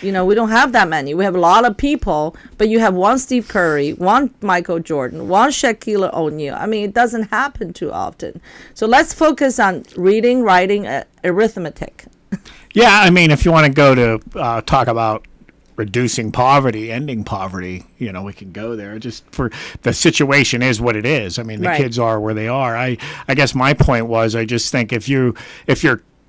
We don't have that many. We have a lot of people, but you have one Steve Curry, one Michael Jordan, one Shaquille O'Neal. I mean, it doesn't happen too often. So let's focus on reading, writing, arithmetic. Yeah, I mean, if you want to go to talk about reducing poverty, ending poverty, we can go there. Just for the situation is what it is. I mean, the kids are where they are. I guess my point was, I just think if you're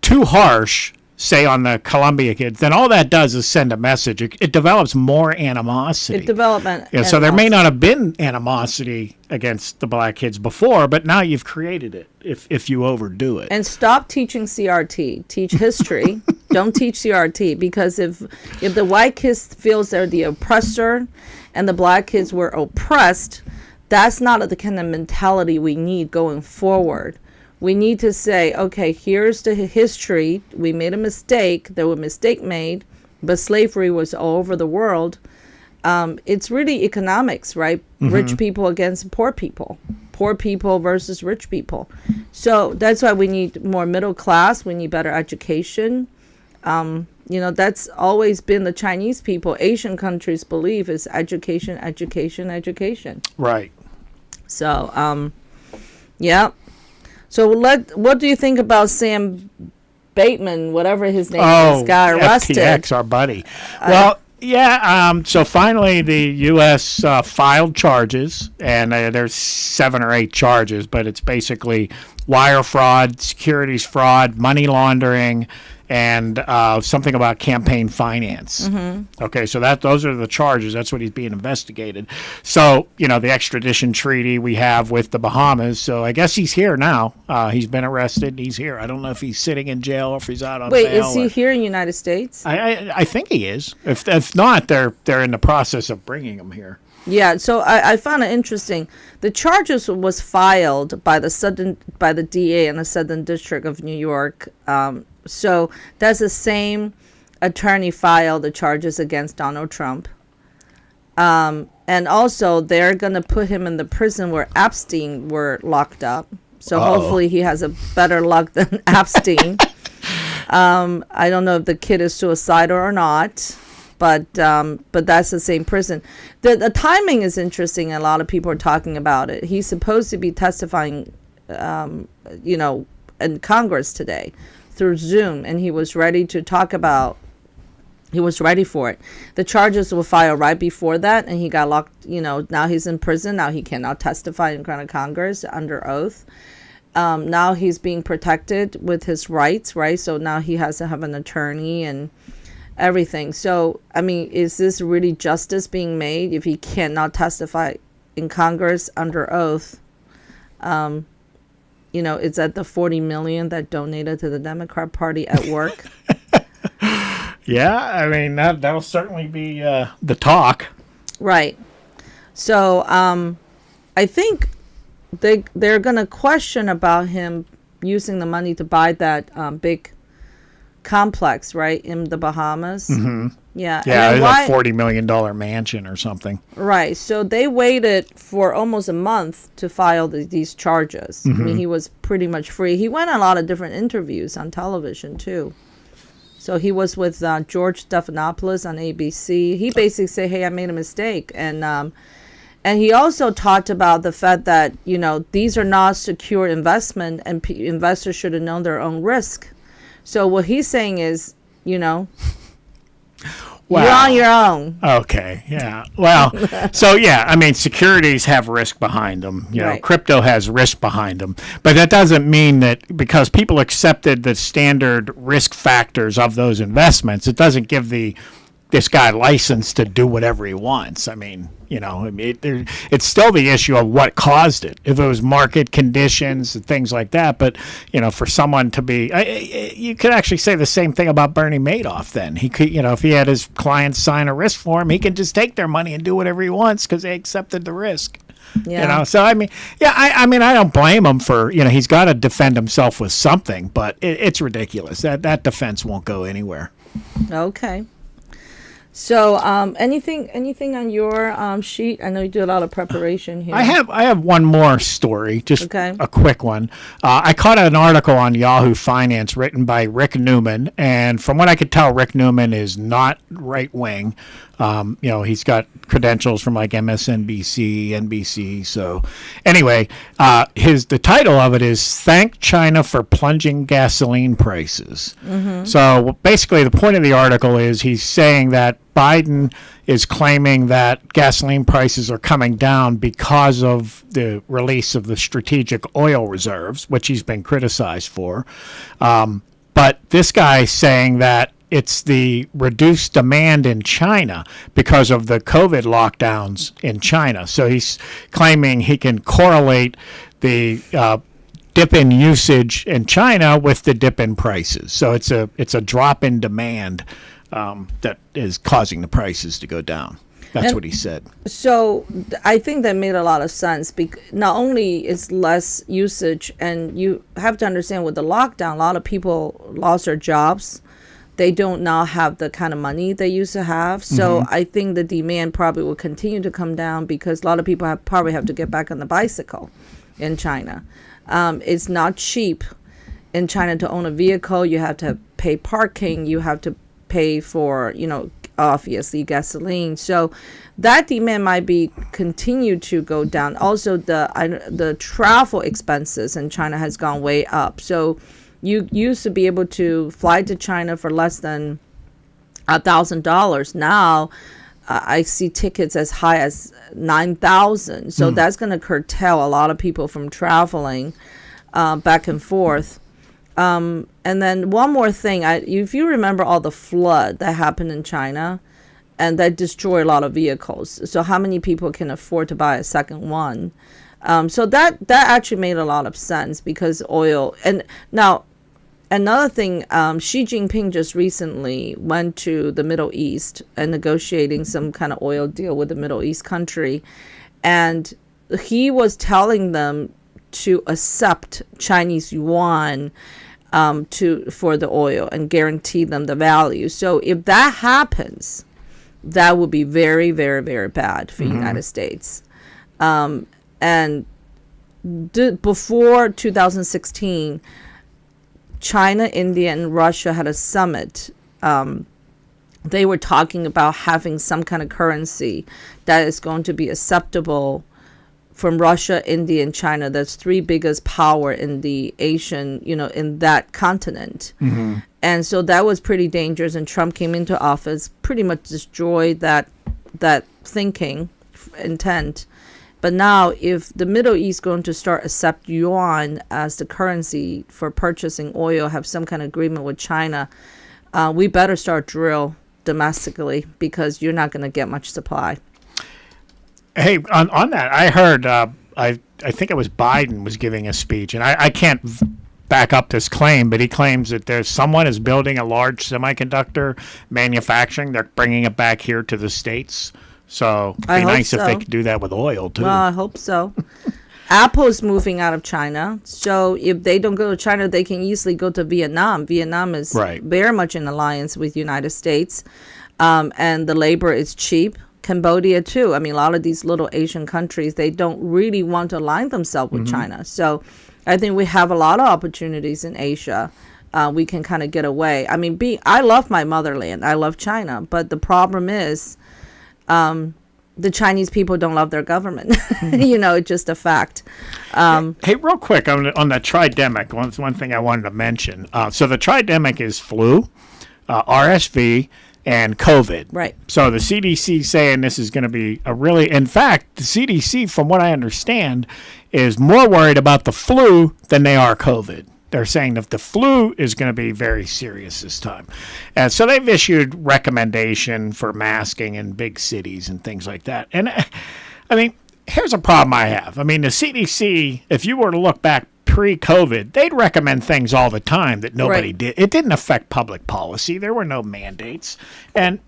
too harsh, say on the Columbia kids, then all that does is send a message. It develops more animosity. So there may not have been animosity against the black kids before, but now you've created it if you overdo it. And stop teaching CRT. Teach history. Don't teach CRT, because if the white kids feels they're the oppressor and the black kids were oppressed, that's not the kind of mentality we need going forward. We need to say, okay, here's the history. We made a mistake. There was a mistake made, but slavery was all over the world. It's really economics, right? Rich people against poor people versus rich people. So that's why we need more middle class. We need better education. That's always been the Chinese people, Asian countries believe is education, education, education. Right. So, yeah. So what do you think about Sam Bateman, whatever his name is, got arrested? FTX, our buddy. Well, so finally the U.S. filed charges, and there's 7 or 8 charges, but it's basically wire fraud, securities fraud, money laundering, and something about campaign finance. Okay, so those are the charges. That's what he's being investigated. So, the extradition treaty we have with the Bahamas. So I guess he's here now. He's been arrested. He's here. I don't know if he's sitting in jail or if he's out on bail. Wait, is he here in the United States? I think he is. If not, they're in the process of bringing him here. Yeah, so I found it interesting. The charges was filed by the DA in the Southern District of New York. So that's the same attorney filed the charges against Donald Trump. And also they're going to put him in the prison where Epstein were locked up. So hopefully he has a better luck than Epstein. I don't know if the kid is suicidal or not, but that's the same prison. The timing is interesting. A lot of people are talking about it. He's supposed to be testifying, in Congress today through Zoom, and he was ready to talk about. He was ready for it. The charges were filed right before that, and he got locked. Now he's in prison. Now he cannot testify in front of Congress under oath. Now he's being protected with his rights, right? So now he has to have an attorney and everything. So, is this really justice being made if he cannot testify in Congress under oath? It's at the $40 million that donated to the Democrat Party at work. Yeah, that'll certainly be the talk. Right. So I think they're going to question about him using the money to buy that big complex, right, in the Bahamas. Mm-hmm. Yeah. Yeah, it's a $40 million mansion or something. Right. So they waited for almost a month to file these charges. Mm-hmm. He was pretty much free. He went on a lot of different interviews on television, too. So he was with George Stephanopoulos on ABC. He basically said, hey, I made a mistake. And he also talked about the fact that, these are not secure investment, and investors should have known their own risk. So what he's saying is, Wow. You're on your own. Okay, yeah. Well, so securities have risk behind them. Right. Crypto has risk behind them. But that doesn't mean that because people accepted the standard risk factors of those investments, it doesn't give this guy license to do whatever he wants. It's still the issue of what caused it. If it was market conditions and things like that, but for someone to be, you could actually say the same thing about Bernie Madoff. Then he could, if he had his clients sign a risk form, he can just take their money and do whatever he wants because they accepted the risk. Yeah. So I don't blame him for he's got to defend himself with something, but it's ridiculous. That defense won't go anywhere. Okay. So, anything on your sheet? I know you do a lot of preparation here. I have one more story, just okay. A quick one. I caught an article on Yahoo Finance written by Rick Newman, and from what I could tell, Rick Newman is not right wing. He's got credentials from like MSNBC, NBC. So anyway, the title of it is "Thank China for Plunging Gasoline Prices." Mm-hmm. So basically, the point of the article is he's saying that Biden is claiming that gasoline prices are coming down because of the release of the strategic oil reserves, which he's been criticized for. But this guy's saying that it's the reduced demand in China because of the COVID lockdowns in China. So he's claiming he can correlate the dip in usage in China with the dip in prices. So it's a drop in demand that is causing the prices to go down. That's what he said. So I think that made a lot of sense. Not only is less usage, and you have to understand with the lockdown, a lot of people lost their jobs. They don't now have the kind of money they used to have. So I think the demand probably will continue to come down because a lot of people probably have to get back on the bicycle in China. It's not cheap in China to own a vehicle. You have to pay parking. You have to pay for, obviously gasoline. So that demand might be continue to go down. Also, the travel expenses in China has gone way up. So you used to be able to fly to China for less than $1,000. Now I see tickets as high as $9,000. So that's going to curtail a lot of people from traveling back and forth. And then one more thing, if you remember all the flood that happened in China, and that destroyed a lot of vehicles. So how many people can afford to buy a second one? So that actually made a lot of sense because oil. And now another thing, Xi Jinping just recently went to the Middle East and negotiating some kind of oil deal with the Middle East country, and he was telling them to accept Chinese yuan for the oil and guarantee them the value. So if that happens, that would be very, very, very bad for the United States. And before 2016, China, India, and Russia had a summit. They were talking about having some kind of currency that is going to be acceptable from Russia, India, and China. That's three biggest power in the Asian, in that continent. And so that was pretty dangerous. And Trump came into office, pretty much destroyed that thinking intent. But now, if the Middle East going to start accept yuan as the currency for purchasing oil, have some kind of agreement with China, we better start drill domestically because you're not going to get much supply. Hey, on that, I heard, I think it was Biden was giving a speech, and I can't back up this claim, but he claims that there's someone is building a large semiconductor manufacturing. They're bringing it back here to the States. So it'd be nice if they could do that with oil, too. Well, I hope so. Apple's moving out of China. So if they don't go to China, they can easily go to Vietnam. Vietnam is very much in alliance with the United States. And the labor is cheap. Cambodia too. I mean, a lot of these little Asian countries, they don't really want to align themselves with China. So I think we have a lot of opportunities in Asia. We can kind of get away. I mean, I love my motherland. I love China. But the problem is the Chinese people don't love their government. It's just a fact. Hey, real quick on the tridemic, one thing I wanted to mention. So the tridemic is flu, RSV, and COVID. Right. So the CDC saying this is going to be in fact, the CDC, from what I understand, is more worried about the flu than they are COVID. They're saying that the flu is going to be very serious this time. And so they've issued recommendation for masking in big cities and things like that. And I mean, here's a problem I have. I mean, the CDC, if you were to look back pre-COVID, they'd recommend things all the time that nobody did. It didn't affect public policy. There were no mandates. And,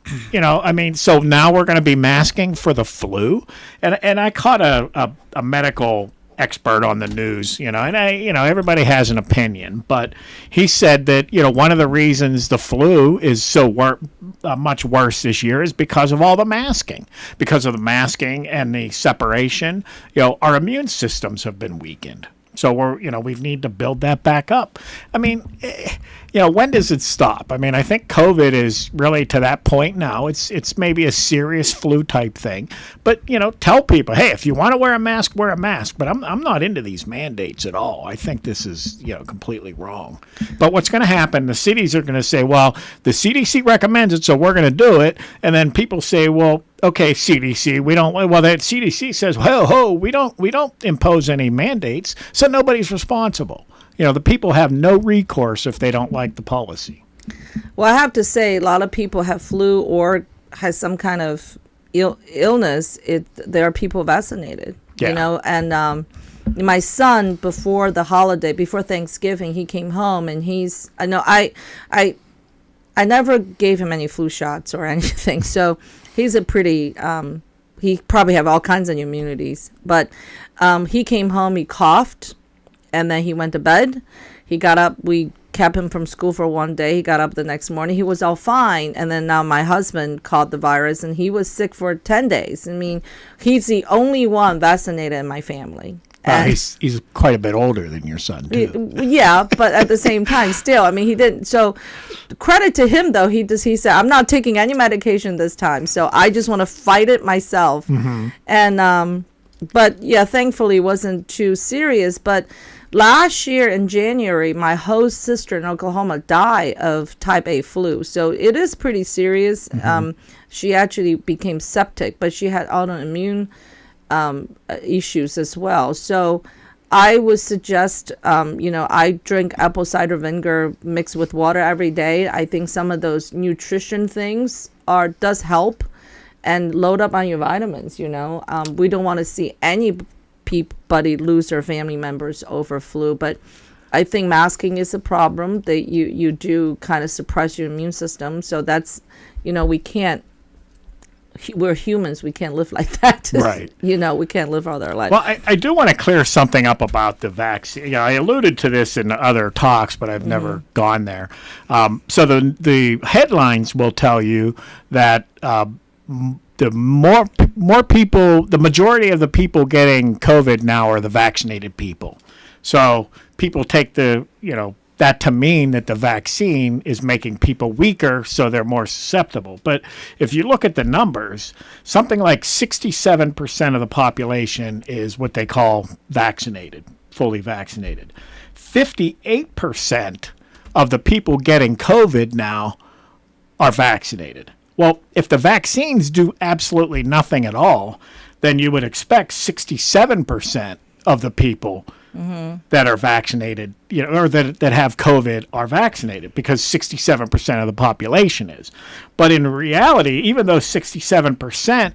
so now we're going to be masking for the flu. And I caught a medical expert on the news, and everybody has an opinion, but he said that, one of the reasons the flu is so much worse this year is because of all the masking. Because of the masking and the separation, our immune systems have been weakened. So we need to build that back up. I mean, when does it stop? I mean, I think COVID is really to that point now. It's maybe a serious flu type thing, but tell people, hey, if you want to wear a mask, wear a mask. But I'm not into these mandates at all. I think this is completely wrong. But what's going to happen? The cities are going to say, well, the CDC recommends it, so we're going to do it. And then people say, well, okay, CDC, we don't. Well, that CDC says, ho, we don't impose any mandates, so nobody's responsible. The people have no recourse if they don't like the policy. Well, I have to say, a lot of people have flu or has some kind of illness. There are people vaccinated, Yeah. and my son, before Thanksgiving, he came home and I never gave him any flu shots or anything. So he's a pretty, he probably have all kinds of immunities, but he came home, he coughed, and then he went to bed. He got up, we kept him from school for one day. He got up the next morning, he was all fine. And then now my husband caught the virus and he was sick for 10 days. I mean, he's the only one vaccinated in my family. He's quite a bit older than your son, too. Yeah, but at the same time, still, I mean, he didn't. So, credit to him, though. He said, I'm not taking any medication this time. So I just want to fight it myself. Mm-hmm. And but yeah, thankfully, it wasn't too serious. But last year in January, my host sister in Oklahoma died of type A flu. So it is pretty serious. Mm-hmm. She actually became septic, but she had autoimmune issues as well. So I would suggest, I drink apple cider vinegar mixed with water every day. I think some of those nutrition things does help, and load up on your vitamins. We don't want to see anybody lose their family members over flu, but I think masking is a problem. That you do kind of suppress your immune system. So that's, we can't. We're humans. We can't live like that. Right. We can't live all our life. Well, I do want to clear something up about the vaccine. I alluded to this in other talks, but I've never gone there. So the headlines will tell you that the more people, the majority of the people getting COVID now are the vaccinated people. So people take that to mean that the vaccine is making people weaker, so they're more susceptible. But if you look at the numbers, something like 67% of the population is what they call vaccinated, fully vaccinated. 58% of the people getting COVID now are vaccinated. Well, if the vaccines do absolutely nothing at all, then you would expect 67% of the people that are vaccinated, or that have COVID are vaccinated, because 67% of the population is. But in reality, even though 67%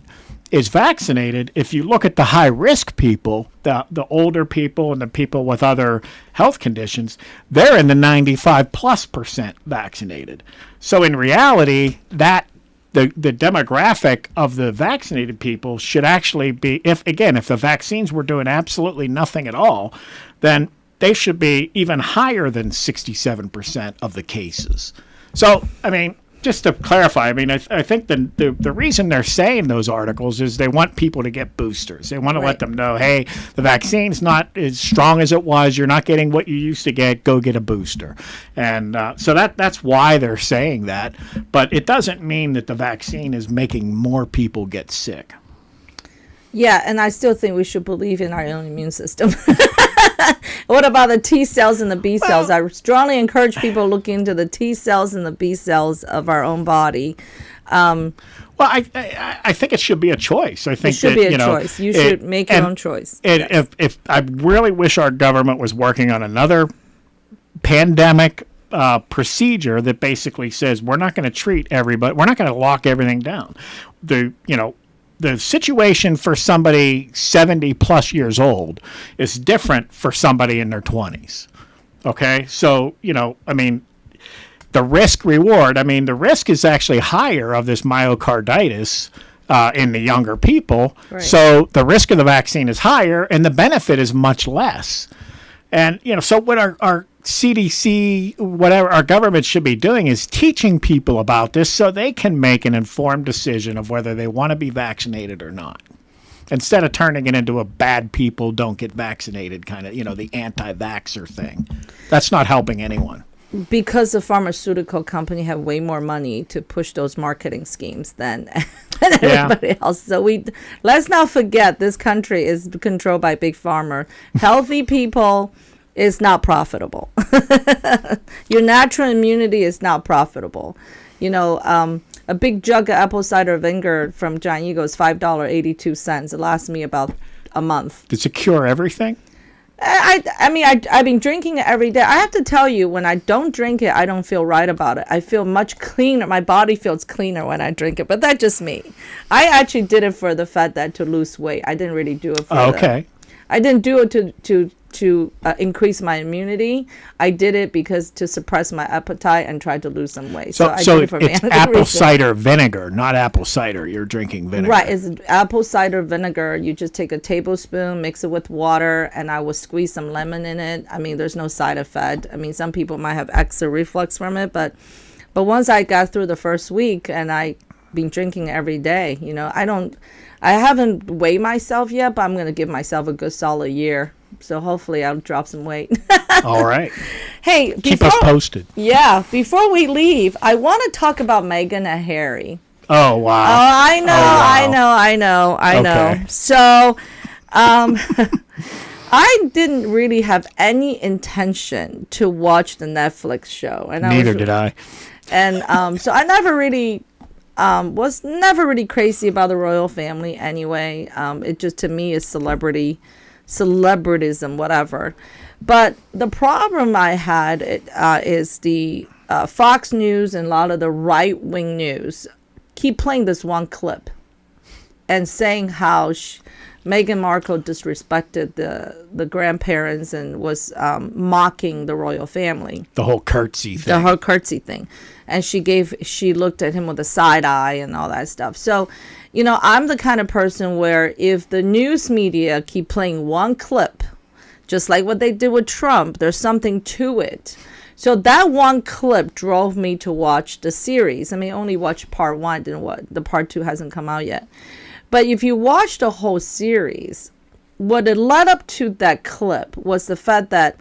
is vaccinated, if you look at the high-risk people, the older people and the people with other health conditions, they're in the 95+% vaccinated. So in reality, that the demographic of the vaccinated people should actually be, if the vaccines were doing absolutely nothing at all, then they should be even higher than 67% of the cases. So, I mean, just to clarify, I mean, I think the reason they're saying those articles is they want people to get boosters. They want to let them know, hey, the vaccine's not as strong as it was. You're not getting what you used to get. Go get a booster. And so that's why they're saying that. But it doesn't mean that the vaccine is making more people get sick. Yeah, and I still think we should believe in our own immune system. What about the T cells and the B cells? I strongly encourage people to look into the T cells and the B cells of our own body. Well, I think it should be a choice. I think it should be a choice. You should make your own choice. Yes. If I really wish our government was working on another pandemic procedure that basically says we're not going to treat everybody, we're not going to lock everything down. The situation for somebody 70 plus years old is different for somebody in their 20s. Okay? So, I mean, the risk reward, the risk is actually higher of this myocarditis in the younger people. Right. So the risk of the vaccine is higher and the benefit is much less. And, so what our CDC, whatever our government should be doing is teaching people about this so they can make an informed decision of whether they want to be vaccinated or not. Instead of turning it into a bad people don't get vaccinated kind of, the anti-vaxxer thing. That's not helping anyone. Because the pharmaceutical company have way more money to push those marketing schemes than everybody else. So let's not forget this country is controlled by Big Pharma. Healthy people is not profitable. Your natural immunity is not profitable. A A big jug of apple cider vinegar from Giant Eagle is $5.82. It lasts me about a month. Does it cure everything? I've been drinking it every day. I have to tell you, when I don't drink it, I don't feel right about it. I feel much cleaner. My body feels cleaner when I drink it, but that's just me. I actually did it for the fact that to lose weight. I didn't really do it for I didn't do it to increase my immunity. I did it because to suppress my appetite and try to lose some weight. So I did it for it's apple cider vinegar, not apple cider. You're drinking vinegar. Right, it's apple cider vinegar. You just take a tablespoon, mix it with water, and I will squeeze some lemon in it. I mean, there's no side effect. I mean, some people might have acid reflux from it, but once I got through the first week and I been drinking every day, I haven't weighed myself yet, but I'm going to give myself a good solid year. So hopefully I'll drop some weight. All right. Hey, keep us posted. Yeah. Before we leave, I want to talk about Meghan and Harry. Oh, wow. Oh, I know. Okay. So, I didn't really have any intention to watch the Netflix show. And Neither did I. And so I never really was never really crazy about the royal family anyway. It just, to me, is celebritism, whatever. But the problem I had is the Fox News and a lot of the right-wing news keep playing this one clip and saying how Meghan Markle disrespected the grandparents and was mocking the royal family. The whole curtsy thing. And she looked at him with a side eye and all that stuff. So, I'm the kind of person where if the news media keep playing one clip, just like what they did with Trump, there's something to it. So that one clip drove me to watch the series. I mean, I only watched part 1, the part 2 hasn't come out yet. But if you watch the whole series, what it led up to that clip was the fact that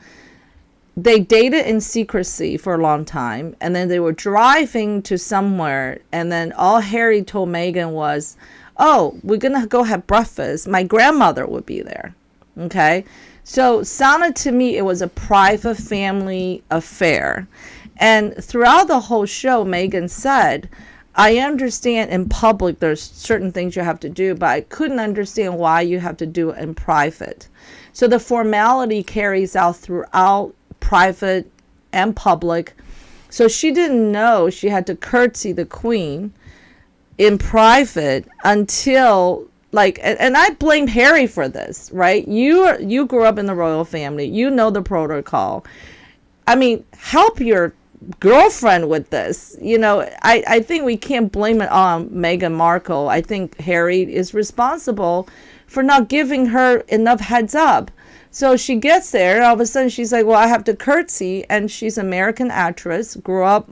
they dated in secrecy for a long time, and then they were driving to somewhere, and then all Harry told Meghan was, oh, we're going to go have breakfast. My grandmother would be there. Okay? So sounded to me it was a private family affair. And throughout the whole show, Meghan said, I understand in public there's certain things you have to do, but I couldn't understand why you have to do it in private. So the formality carries out throughout private and public. So she didn't know she had to curtsy the queen in private until and I blame Harry for this, right? You grew up in the royal family. You know the protocol. I mean, help your girlfriend with this. I think we can't blame it on Meghan Markle. I think Harry is responsible for not giving her enough heads up. So she gets there, and all of a sudden she's like, well, I have to curtsy. And she's an American actress, grew up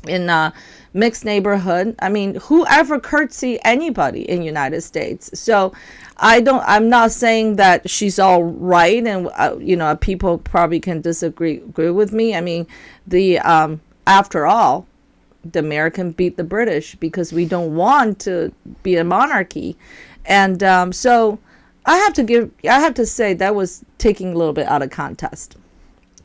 in a mixed neighborhood. I mean, whoever curtsy anybody in United States. So I'm not saying that she's all right. And, people probably can agree with me. I mean, after all, the American beat the British because we don't want to be a monarchy. And so I have to say that was taking a little bit out of context.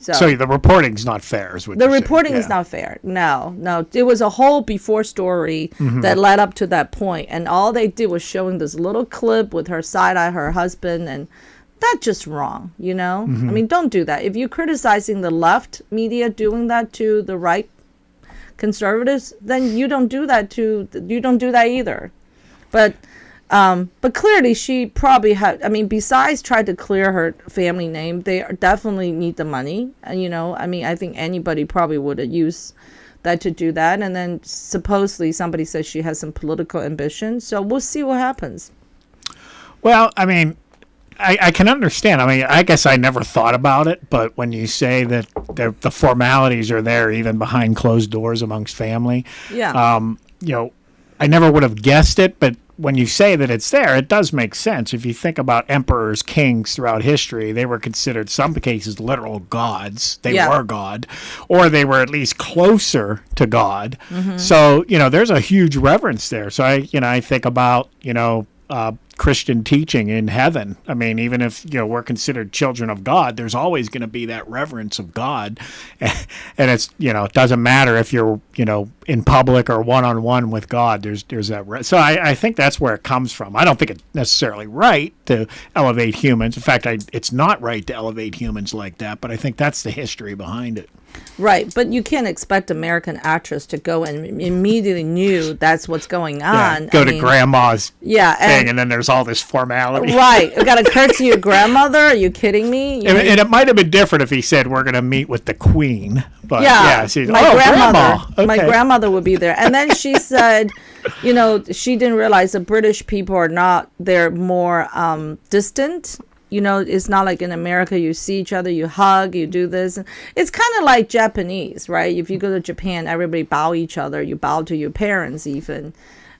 So the reporting's not fair, is what the you're reporting saying. is not fair. No. It was a whole before story that led up to that point, and all they did was showing this little clip with her side eye, her husband, and that's just wrong. I mean, don't do that. If you're criticizing the left media doing that to the right conservatives, then you don't do that either. But clearly she probably had, I mean, besides trying to clear her family name, they definitely need the money. And, I mean, I think anybody probably would have used that to do that. And then supposedly somebody says she has some political ambition. So we'll see what happens. Well, I mean, I can understand. I mean, I guess I never thought about it. But when you say that the formalities are there even behind closed doors amongst family, I never would have guessed it. But when you say that it's there, it does make sense. If you think about emperors, kings throughout history, they were considered, some cases, literal gods. They were God, or they were at least closer to God. Mm-hmm. So, there's a huge reverence there. So I think about, Christian teaching in heaven. I mean, even if, we're considered children of God, there's always going to be that reverence of God. And it's, it doesn't matter if you're, in public or one-on-one with God, there's that. So I think that's where it comes from. I don't think it's necessarily right to elevate humans. In fact, it's not right to elevate humans like that, but I think that's the history behind it. Right, but you can't expect American actress to go and immediately knew that's what's going on. Go to grandma's thing, and then there's all this formality. Right, you got to curtsy your grandmother. Are you kidding me? And it might have been different if he said we're going to meet with the Queen. But my grandmother would be there, and then she said, she didn't realize the British people are not. They're more distant. It's not like in America, you see each other, you hug, you do this. It's kind of like Japanese, right? If you go to Japan, everybody bow each other. You bow to your parents even.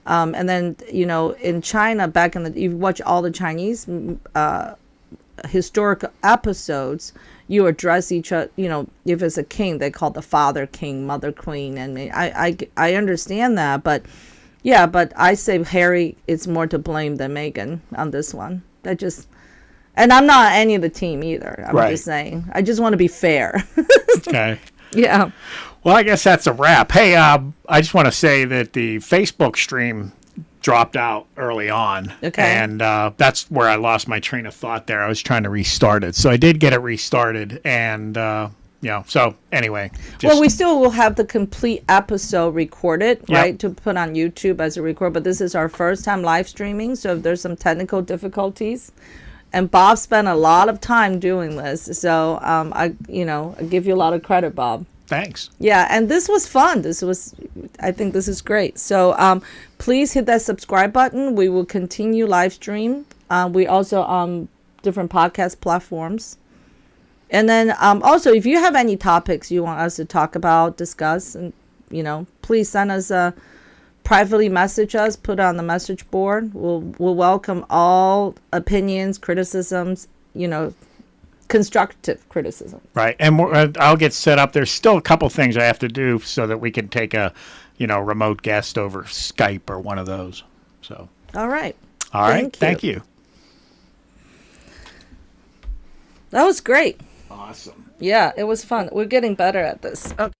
And then, in China, back in you watch all the Chinese historic episodes, you address each other, if it's a king, they call the father king, mother queen. And I understand that. But I say Harry is more to blame than Meghan on this one. And I'm not any of the team either. I'm just saying. I just want to be fair. Okay. Yeah. Well, I guess that's a wrap. Hey, I just want to say that the Facebook stream dropped out early on. Okay. And that's where I lost my train of thought there. I was trying to restart it. So I did get it restarted. And, so anyway. Well, we still will have the complete episode recorded, right, to put on YouTube as a record. But this is our first time live streaming. So if there's some technical difficulties. And Bob spent a lot of time doing this, so I give you a lot of credit, Bob. Thanks. Yeah, and this was fun. I think this is great. So please hit that subscribe button. We will continue live stream. We also on different podcast platforms. And then also, if you have any topics you want us to talk about, discuss, and please send us privately message us, put it on the message board. We'll welcome all opinions, criticisms, constructive criticism. Right. And I'll get set up. There's still a couple things I have to do so that we can take a, remote guest over Skype or one of those. So. All right. All right. Thank you. That was great. Awesome. Yeah, it was fun. We're getting better at this. Okay.